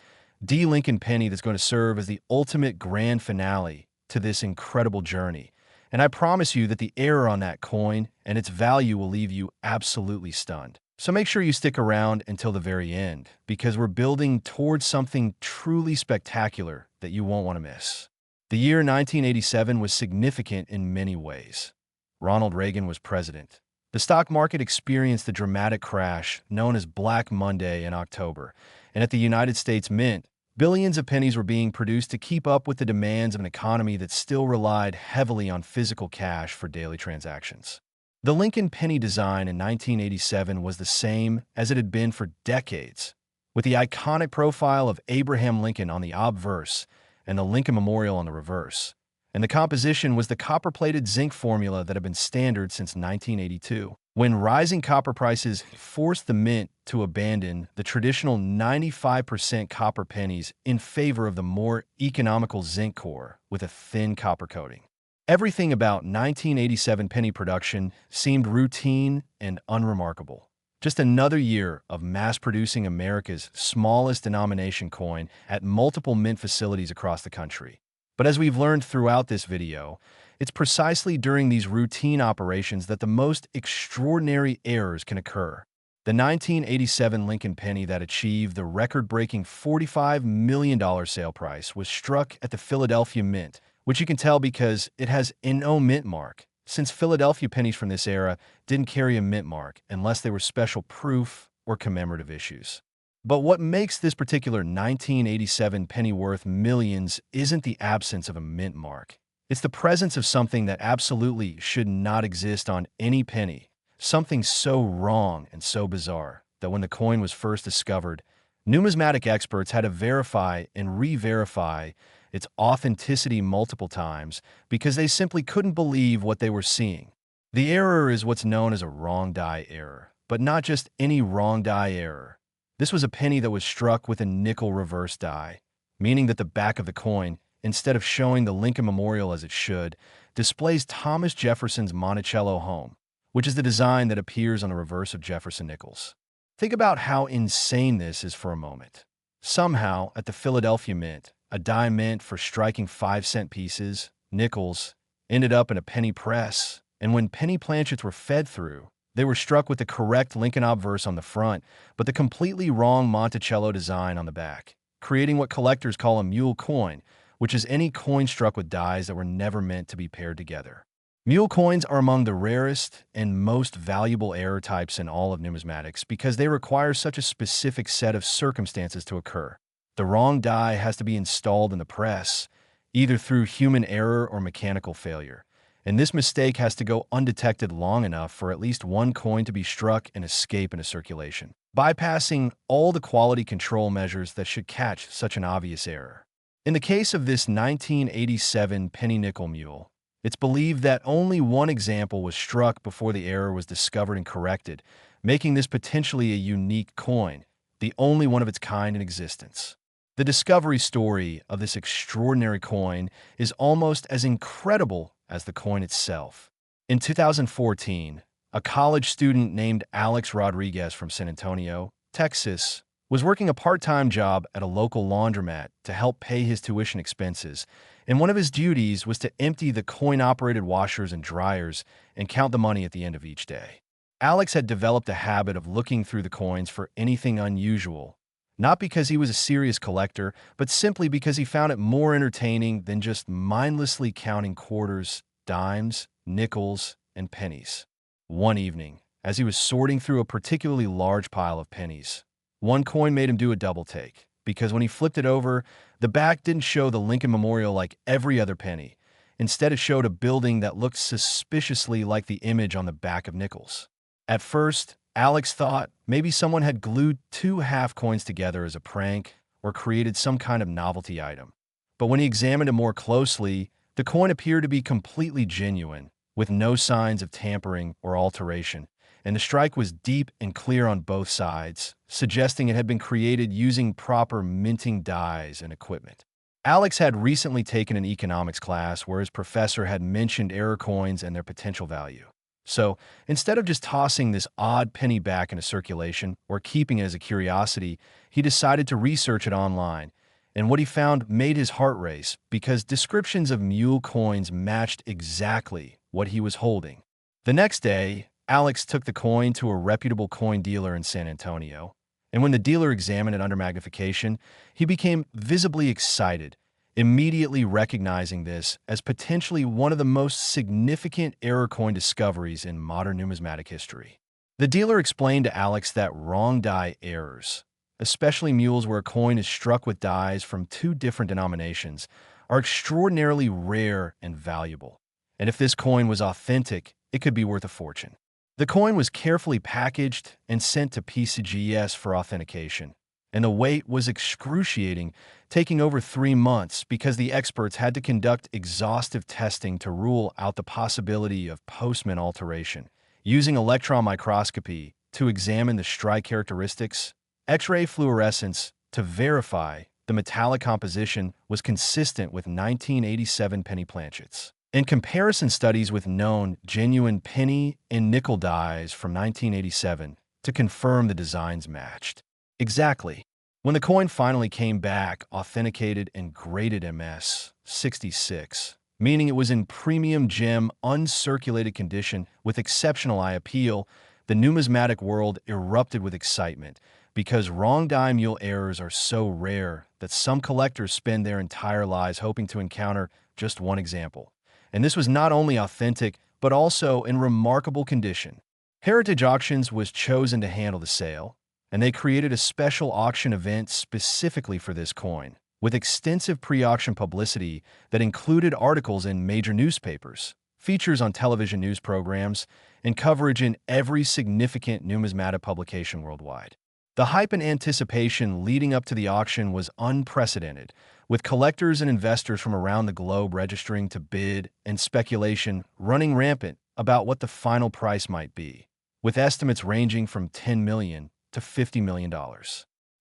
D Lincoln penny that's going to serve as the ultimate grand finale to this incredible journey. And I promise you that the error on that coin and its value will leave you absolutely stunned. So make sure you stick around until the very end, because we're building towards something truly spectacular that you won't want to miss. The year 1987 was significant in many ways. Ronald Reagan was president. The stock market experienced the dramatic crash known as Black Monday in October, and at the United States Mint, billions of pennies were being produced to keep up with the demands of an economy that still relied heavily on physical cash for daily transactions. The Lincoln penny design in 1987 was the same as it had been for decades, with the iconic profile of Abraham Lincoln on the obverse and the Lincoln Memorial on the reverse. And the composition was the copper-plated zinc formula that had been standard since 1982, when rising copper prices forced the mint to abandon the traditional 95% copper pennies in favor of the more economical zinc core with a thin copper coating. Everything about 1987 penny production seemed routine and unremarkable. Just another year of mass-producing America's smallest denomination coin at multiple mint facilities across the country. But as we've learned throughout this video, it's precisely during these routine operations that the most extraordinary errors can occur. The 1987 Lincoln penny that achieved the record-breaking $45 million sale price was struck at the Philadelphia Mint, which you can tell because it has no mint mark, since Philadelphia pennies from this era didn't carry a mint mark unless they were special proof or commemorative issues. But what makes this particular 1987 penny worth millions isn't the absence of a mint mark. It's the presence of something that absolutely should not exist on any penny, something so wrong and so bizarre that when the coin was first discovered, numismatic experts had to verify and re-verify its authenticity multiple times because they simply couldn't believe what they were seeing. The error is what's known as a wrong die error, but not just any wrong die error. This was a penny that was struck with a nickel reverse die, meaning that the back of the coin, instead of showing the Lincoln Memorial as it should, displays Thomas Jefferson's Monticello home, which is the design that appears on the reverse of Jefferson nickels. Think about how insane this is for a moment. Somehow, at the Philadelphia Mint, a die meant for striking 5-cent pieces, nickels, ended up in a penny press, and when penny planchets were fed through, they were struck with the correct Lincoln obverse on the front, but the completely wrong Monticello design on the back, creating what collectors call a mule coin, which is any coin struck with dies that were never meant to be paired together. Mule coins are among the rarest and most valuable error types in all of numismatics because they require such a specific set of circumstances to occur. The wrong die has to be installed in the press, either through human error or mechanical failure, and this mistake has to go undetected long enough for at least one coin to be struck and escape into circulation, bypassing all the quality control measures that should catch such an obvious error. In the case of this 1987 penny nickel mule, it's believed that only one example was struck before the error was discovered and corrected, making this potentially a unique coin, the only one of its kind in existence. The discovery story of this extraordinary coin is almost as incredible as the coin itself. In 2014, a college student named Alex Rodriguez from San Antonio, Texas, was working a part-time job at a local laundromat to help pay his tuition expenses, and one of his duties was to empty the coin-operated washers and dryers and count the money at the end of each day. Alex had developed a habit of looking through the coins for anything unusual, not because he was a serious collector, but simply because he found it more entertaining than just mindlessly counting quarters, dimes, nickels, and pennies. One evening, as he was sorting through a particularly large pile of pennies, one coin made him do a double take, because when he flipped it over, the back didn't show the Lincoln Memorial like every other penny. Instead, it showed a building that looked suspiciously like the image on the back of nickels. At first, Alex thought maybe someone had glued two half coins together as a prank or created some kind of novelty item. But when he examined it more closely, the coin appeared to be completely genuine, with no signs of tampering or alteration, and the strike was deep and clear on both sides, suggesting it had been created using proper minting dies and equipment. Alex had recently taken an economics class where his professor had mentioned error coins and their potential value. So, instead of just tossing this odd penny back into circulation or keeping it as a curiosity, he decided to research it online, and what he found made his heart race because descriptions of mule coins matched exactly what he was holding. The next day, Alex took the coin to a reputable coin dealer in San Antonio, and when the dealer examined it under magnification, he became visibly excited, immediately recognizing this as potentially one of the most significant error coin discoveries in modern numismatic history. The dealer explained to Alex that wrong die errors, especially mules where a coin is struck with dies from two different denominations, are extraordinarily rare and valuable, and if this coin was authentic, it could be worth a fortune. The coin was carefully packaged and sent to PCGS for authentication, and the wait was excruciating, taking over 3 months because the experts had to conduct exhaustive testing to rule out the possibility of postman alteration, using electron microscopy to examine the strike characteristics, X-ray fluorescence to verify the metallic composition was consistent with 1987 penny planchets, and comparison studies with known genuine penny and nickel dies from 1987 to confirm the designs matched. Exactly. When the coin finally came back, authenticated and graded MS 66, meaning it was in premium gem, uncirculated condition with exceptional eye appeal, the numismatic world erupted with excitement because wrong die mule errors are so rare that some collectors spend their entire lives hoping to encounter just one example. And this was not only authentic, but also in remarkable condition. Heritage Auctions was chosen to handle the sale, and they created a special auction event specifically for this coin, with extensive pre-auction publicity that included articles in major newspapers, features on television news programs, and coverage in every significant numismatic publication worldwide. The hype and anticipation leading up to the auction was unprecedented, with collectors and investors from around the globe registering to bid and speculation running rampant about what the final price might be, with estimates ranging from $10 million to $50 million.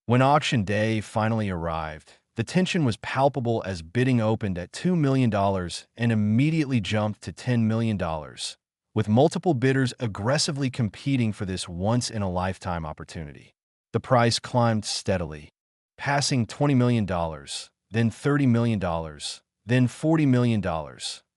When auction day finally arrived, the tension was palpable as bidding opened at $2 million and immediately jumped to $10 million, with multiple bidders aggressively competing for this once-in-a-lifetime opportunity. The price climbed steadily, passing $20 million, then $30 million, then $40 million,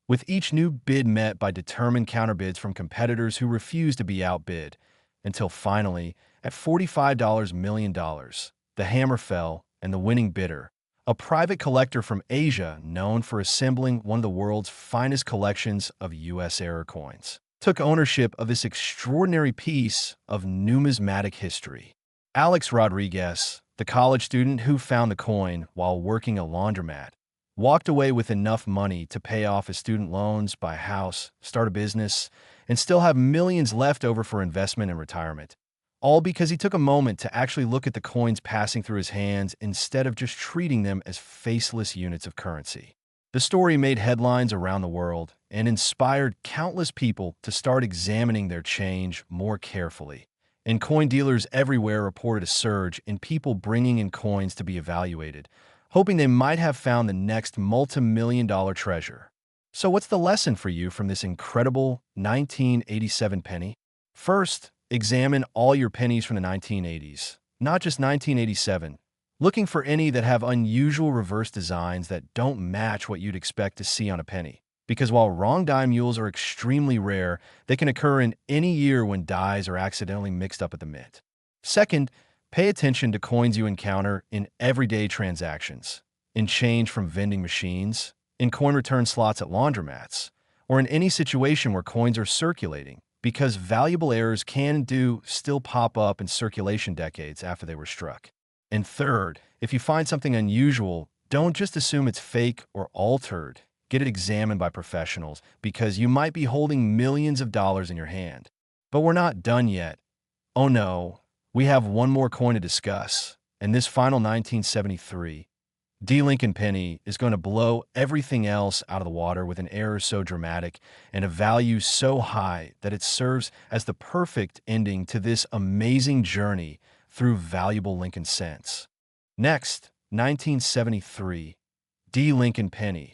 with each new bid met by determined counterbids from competitors who refused to be outbid, until finally, at $45 million, the hammer fell and the winning bidder, a private collector from Asia known for assembling one of the world's finest collections of U.S. error coins, took ownership of this extraordinary piece of numismatic history. Alex Rodriguez, the college student who found the coin while working a laundromat, walked away with enough money to pay off his student loans, buy a house, start a business, and still have millions left over for investment and retirement. All because he took a moment to actually look at the coins passing through his hands instead of just treating them as faceless units of currency. The story made headlines around the world and inspired countless people to start examining their change more carefully. And coin dealers everywhere reported a surge in people bringing in coins to be evaluated, hoping they might have found the next multi-million-dollar treasure. So what's the lesson for you from this incredible 1987 penny? First, examine all your pennies from the 1980s, not just 1987, looking for any that have unusual reverse designs that don't match what you'd expect to see on a penny. Because while wrong die mules are extremely rare, they can occur in any year when dies are accidentally mixed up at the mint. Second, pay attention to coins you encounter in everyday transactions, in change from vending machines, in coin return slots at laundromats, or in any situation where coins are circulating, because valuable errors can and do still pop up in circulation decades after they were struck. And third, if you find something unusual, don't just assume it's fake or altered. Get it examined by professionals, because you might be holding millions of dollars in your hand. But we're not done yet. Oh no, we have one more coin to discuss, and this final 1973 D. Lincoln penny is going to blow everything else out of the water with an error so dramatic and a value so high that it serves as the perfect ending to this amazing journey through valuable Lincoln cents. Next, 1973 D. Lincoln penny.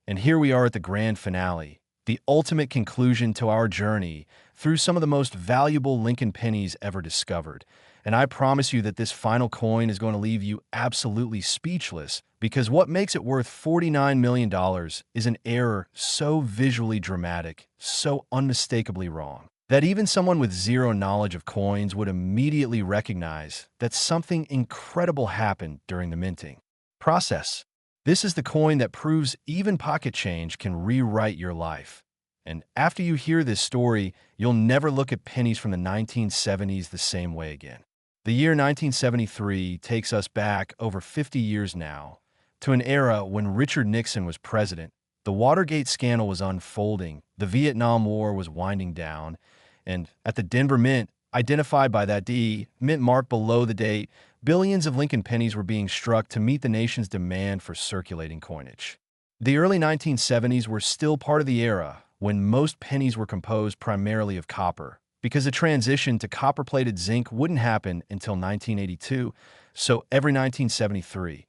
And here we are at the grand finale, the ultimate conclusion to our journey through some of the most valuable Lincoln pennies ever discovered. And I promise you that this final coin is going to leave you absolutely speechless, because what makes it worth $49 million is an error so visually dramatic, so unmistakably wrong, that even someone with zero knowledge of coins would immediately recognize that something incredible happened during the minting process. This is the coin that proves even pocket change can rewrite your life. And after you hear this story, you'll never look at pennies from the 1970s the same way again. The year 1973 takes us back over 50 years now, to an era when Richard Nixon was president, the Watergate scandal was unfolding, the Vietnam War was winding down, and at the Denver Mint, identified by that D mint mark below the date, billions of Lincoln pennies were being struck to meet the nation's demand for circulating coinage. The early 1970s were still part of the era when most pennies were composed primarily of copper, because the transition to copper-plated zinc wouldn't happen until 1982, so every 1973,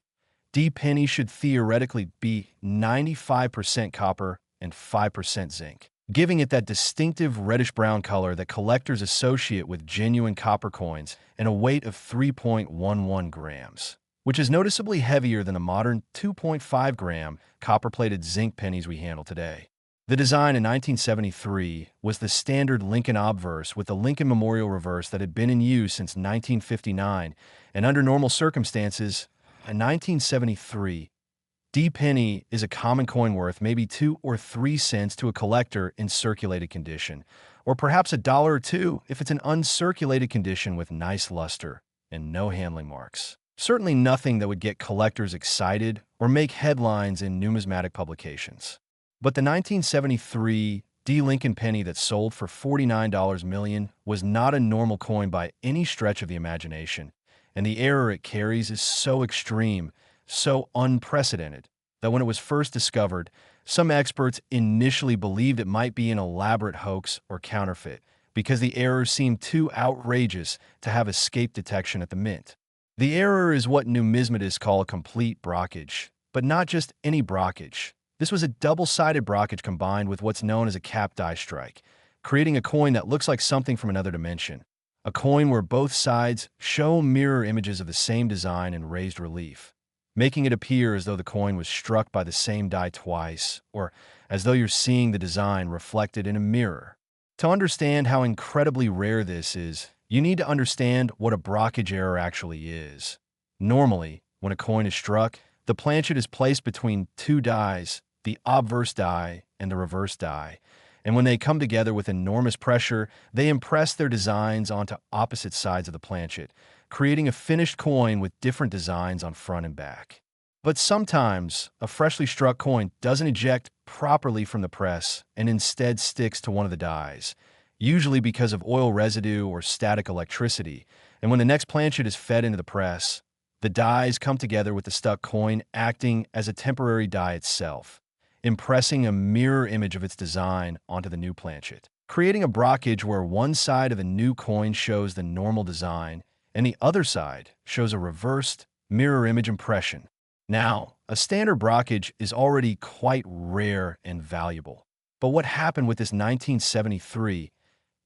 D penny should theoretically be 95% copper and 5% zinc, giving it that distinctive reddish-brown color that collectors associate with genuine copper coins, and a weight of 3.11 grams, which is noticeably heavier than the modern 2.5-gram copper-plated zinc pennies we handle today. The design in 1973 was the standard Lincoln obverse with the Lincoln Memorial reverse that had been in use since 1959, and under normal circumstances, in 1973, D penny is a common coin worth maybe 2 or 3 cents to a collector in circulated condition, or perhaps $1 or $2 if it's an uncirculated condition with nice luster and no handling marks. Certainly nothing that would get collectors excited or make headlines in numismatic publications. But the 1973 D. Lincoln penny that sold for $49 million was not a normal coin by any stretch of the imagination, and the error it carries is so extreme, so unprecedented, that when it was first discovered, some experts initially believed it might be an elaborate hoax or counterfeit, because the error seemed too outrageous to have escape detection at the mint. The error is what numismatists call a complete brockage, but not just any brockage. This was a double-sided brockage combined with what's known as a cap die strike, creating a coin that looks like something from another dimension. A coin where both sides show mirror images of the same design in raised relief. making it appear as though the coin was struck by the same die twice, or as though you're seeing the design reflected in a mirror. To understand how incredibly rare this is, you need to understand what a brockage error actually is. Normally, when a coin is struck, the planchet is placed between two dies, the obverse die and the reverse die, and when they come together with enormous pressure, they impress their designs onto opposite sides of the planchet, creating a finished coin with different designs on front and back. But sometimes, a freshly struck coin doesn't eject properly from the press and instead sticks to one of the dies, usually because of oil residue or static electricity, and when the next planchet is fed into the press, the dies come together with the stuck coin acting as a temporary die itself, impressing a mirror image of its design onto the new planchet, creating a brockage where one side of the new coin shows the normal design and the other side shows a reversed mirror image impression. Now, a standard brockage is already quite rare and valuable, but what happened with this 1973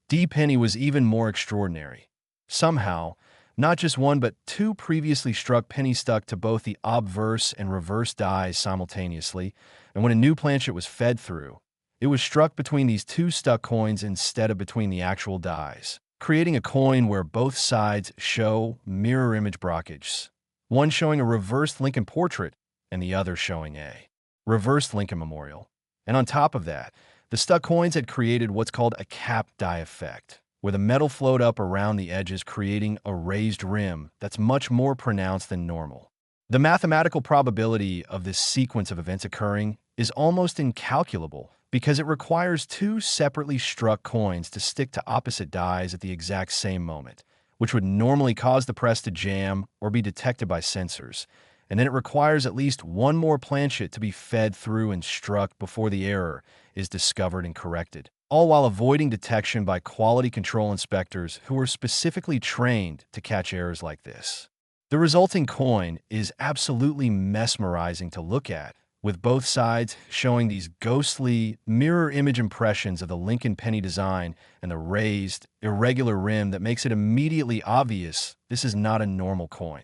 D penny was even more extraordinary. Somehow, not just one but two previously struck pennies stuck to both the obverse and reverse dies simultaneously, and when a new planchet was fed through, it was struck between these two stuck coins instead of between the actual dies, creating a coin where both sides show mirror image brockages, one showing a reversed Lincoln portrait and the other showing a reversed Lincoln memorial. And on top of that, the stuck coins had created what's called a cap die effect, where the metal flowed up around the edges, creating a raised rim that's much more pronounced than normal. The mathematical probability of this sequence of events occurring is almost incalculable because it requires two separately struck coins to stick to opposite dies at the exact same moment, which would normally cause the press to jam or be detected by sensors. And then it requires at least one more planchet to be fed through and struck before the error is discovered and corrected, all while avoiding detection by quality control inspectors who are specifically trained to catch errors like this. The resulting coin is absolutely mesmerizing to look at, with both sides showing these ghostly mirror image impressions of the Lincoln penny design and the raised, irregular rim that makes it immediately obvious this is not a normal coin,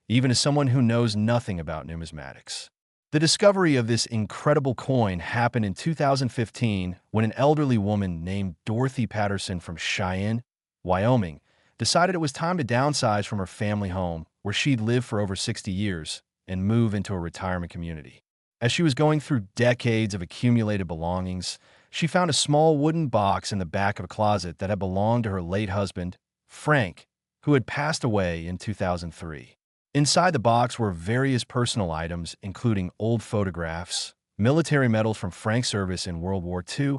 even as someone who knows nothing about numismatics. The discovery of this incredible coin happened in 2015 when an elderly woman named Dorothy Patterson from Cheyenne, Wyoming, decided it was time to downsize from her family home, where she'd lived for over 60 years, and move into a retirement community. As she was going through decades of accumulated belongings, she found a small wooden box in the back of a closet that had belonged to her late husband, Frank, who had passed away in 2003. Inside the box were various personal items, including old photographs, military medals from Frank's service in World War II,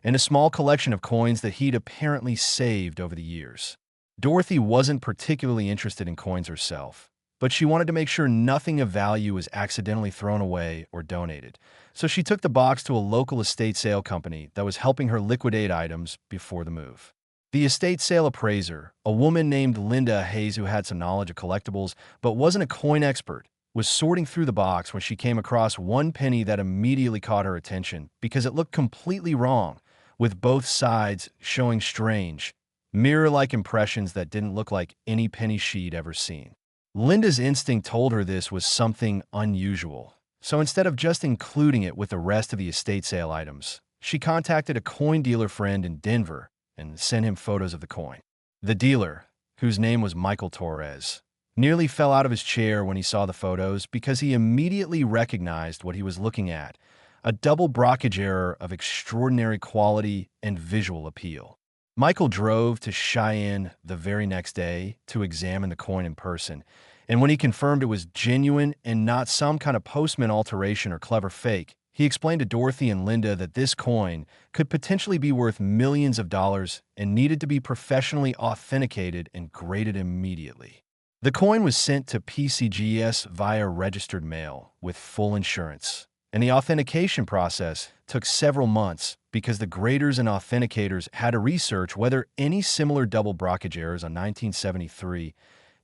and a small collection of coins that he'd apparently saved over the years. Dorothy wasn't particularly interested in coins herself, but she wanted to make sure nothing of value was accidentally thrown away or donated, so she took the box to a local estate sale company that was helping her liquidate items before the move. The estate sale appraiser, a woman named Linda Hayes who had some knowledge of collectibles but wasn't a coin expert, was sorting through the box when she came across one penny that immediately caught her attention because it looked completely wrong, with both sides showing strange, mirror-like impressions that didn't look like any penny she'd ever seen. Linda's instinct told her this was something unusual, so instead of just including it with the rest of the estate sale items, she contacted a coin dealer friend in Denver and sent him photos of the coin. The dealer, whose name was Michael Torres, nearly fell out of his chair when he saw the photos because he immediately recognized what he was looking at, a double brockage error of extraordinary quality and visual appeal. Michael drove to Cheyenne the very next day to examine the coin in person, and when he confirmed it was genuine and not some kind of postman alteration or clever fake, he explained to Dorothy and Linda that this coin could potentially be worth millions of dollars and needed to be professionally authenticated and graded immediately. The coin was sent to PCGS via registered mail with full insurance, and the authentication process took several months because the graders and authenticators had to research whether any similar double brockage errors on 1973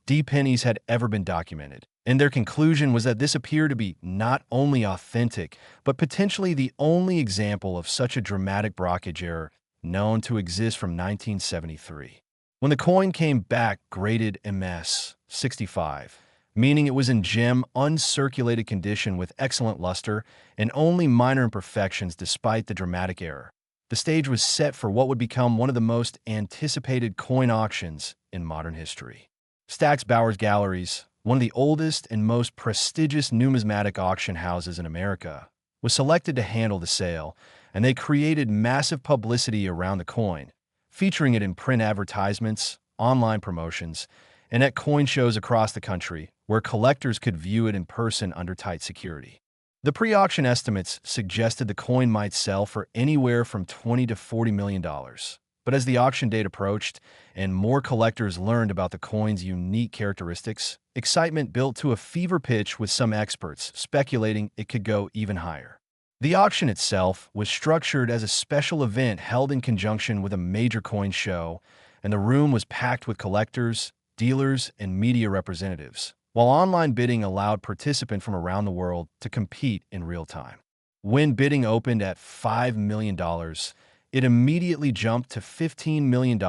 D pennies had ever been documented. And their conclusion was that this appeared to be not only authentic, but potentially the only example of such a dramatic brockage error known to exist from 1973. When the coin came back graded MS 65, meaning it was in gem, uncirculated condition with excellent luster and only minor imperfections despite the dramatic error. The stage was set for what would become one of the most anticipated coin auctions in modern history. Stack's Bowers Galleries, one of the oldest and most prestigious numismatic auction houses in America, was selected to handle the sale, and they created massive publicity around the coin, featuring it in print advertisements, online promotions, and at coin shows across the country, where collectors could view it in person under tight security. The pre-auction estimates suggested the coin might sell for anywhere from $20 to $40 million. But as the auction date approached and more collectors learned about the coin's unique characteristics, excitement built to a fever pitch with some experts speculating it could go even higher. The auction itself was structured as a special event held in conjunction with a major coin show, and the room was packed with collectors, dealers, and media representatives, while online bidding allowed participants from around the world to compete in real time. When bidding opened at $5 million, it immediately jumped to $15 million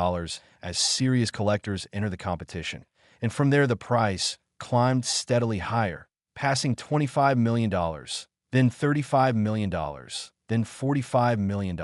as serious collectors entered the competition, and from there the price climbed steadily higher, passing $25 million, then $35 million, then $45 million,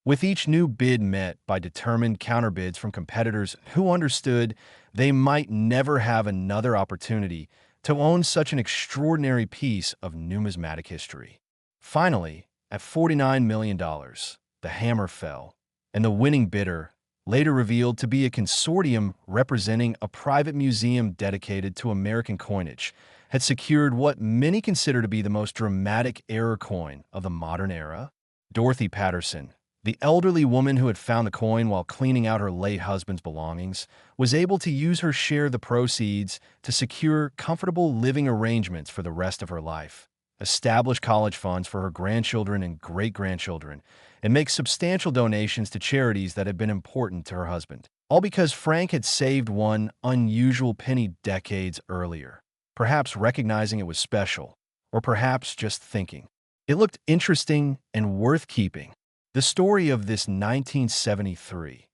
with each new bid met by determined counterbids from competitors who understood they might never have another opportunity to own such an extraordinary piece of numismatic history. Finally, at $49 million, the hammer fell, and the winning bidder, later revealed to be a consortium representing a private museum dedicated to American coinage, had secured what many consider to be the most dramatic error coin of the modern era. Dorothy Patterson, the elderly woman who had found the coin while cleaning out her late husband's belongings, was able to use her share of the proceeds to secure comfortable living arrangements for the rest of her life, establish college funds for her grandchildren and great-grandchildren, and make substantial donations to charities that had been important to her husband, all because Frank had saved one unusual penny decades earlier, perhaps recognizing it was special, or perhaps just thinking it looked interesting and worth keeping. The story of this 1973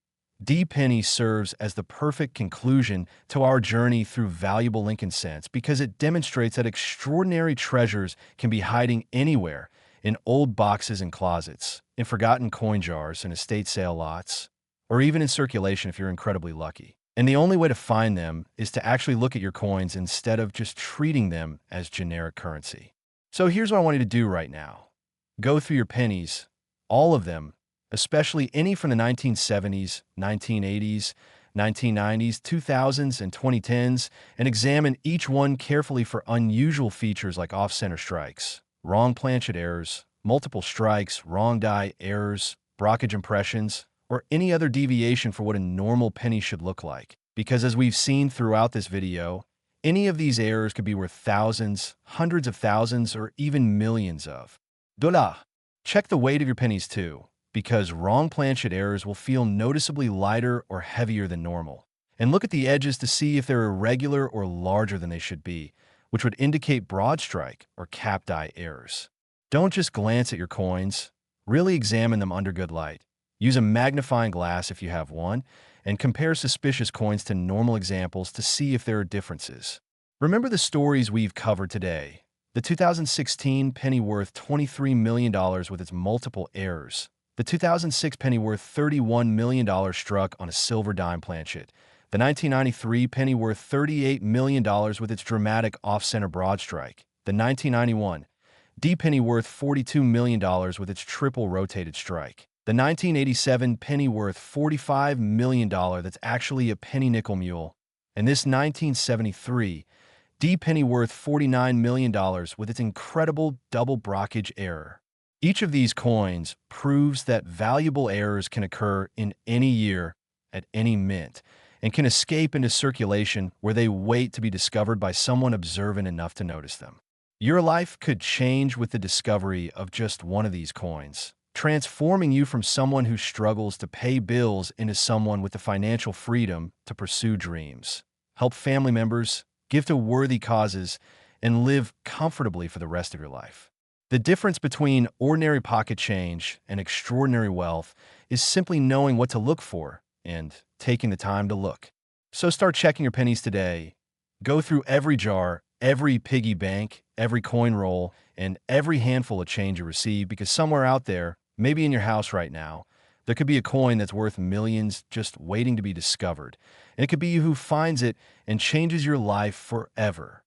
D penny serves as the perfect conclusion to our journey through valuable Lincoln cents because it demonstrates that extraordinary treasures can be hiding anywhere, in old boxes and closets, in forgotten coin jars and estate sale lots, or even in circulation if you're incredibly lucky. And the only way to find them is to actually look at your coins instead of just treating them as generic currency. So here's what I want you to do right now. Go through your pennies, all of them, especially any from the 1970s, 1980s, 1990s, 2000s, and 2010s, and examine each one carefully for unusual features like off-center strikes, wrong planchet errors, multiple strikes, wrong die errors, brockage impressions, or any other deviation for what a normal penny should look like. Because as we've seen throughout this video, any of these errors could be worth thousands, hundreds of thousands, or even millions of dollars. Check the weight of your pennies too, because wrong planchet errors will feel noticeably lighter or heavier than normal. And look at the edges to see if they're irregular or larger than they should be, which would indicate broad strike or cap die errors. Don't just glance at your coins, really examine them under good light. Use a magnifying glass if you have one, and compare suspicious coins to normal examples to see if there are differences. Remember the stories we've covered today. The 2016 penny worth $23 million with its multiple errors. The 2006 penny worth $31 million struck on a silver dime planchet. The 1993 penny worth $38 million with its dramatic off-center broad strike. The 1991 D penny worth $42 million with its triple rotated strike. The 1987 penny worth $45 million that's actually a penny nickel mule. And this 1973 D penny worth $49 million with its incredible double brockage error. Each of these coins proves that valuable errors can occur in any year, at any mint, and can escape into circulation where they wait to be discovered by someone observant enough to notice them. Your life could change with the discovery of just one of these coins, transforming you from someone who struggles to pay bills into someone with the financial freedom to pursue dreams, help family members, give to worthy causes, and live comfortably for the rest of your life. The difference between ordinary pocket change and extraordinary wealth is simply knowing what to look for and taking the time to look. So start checking your pennies today. Go through every jar, every piggy bank, every coin roll, and every handful of change you receive, because somewhere out there, maybe in your house right now, there could be a coin that's worth millions just waiting to be discovered. And it could be you who finds it and changes your life forever.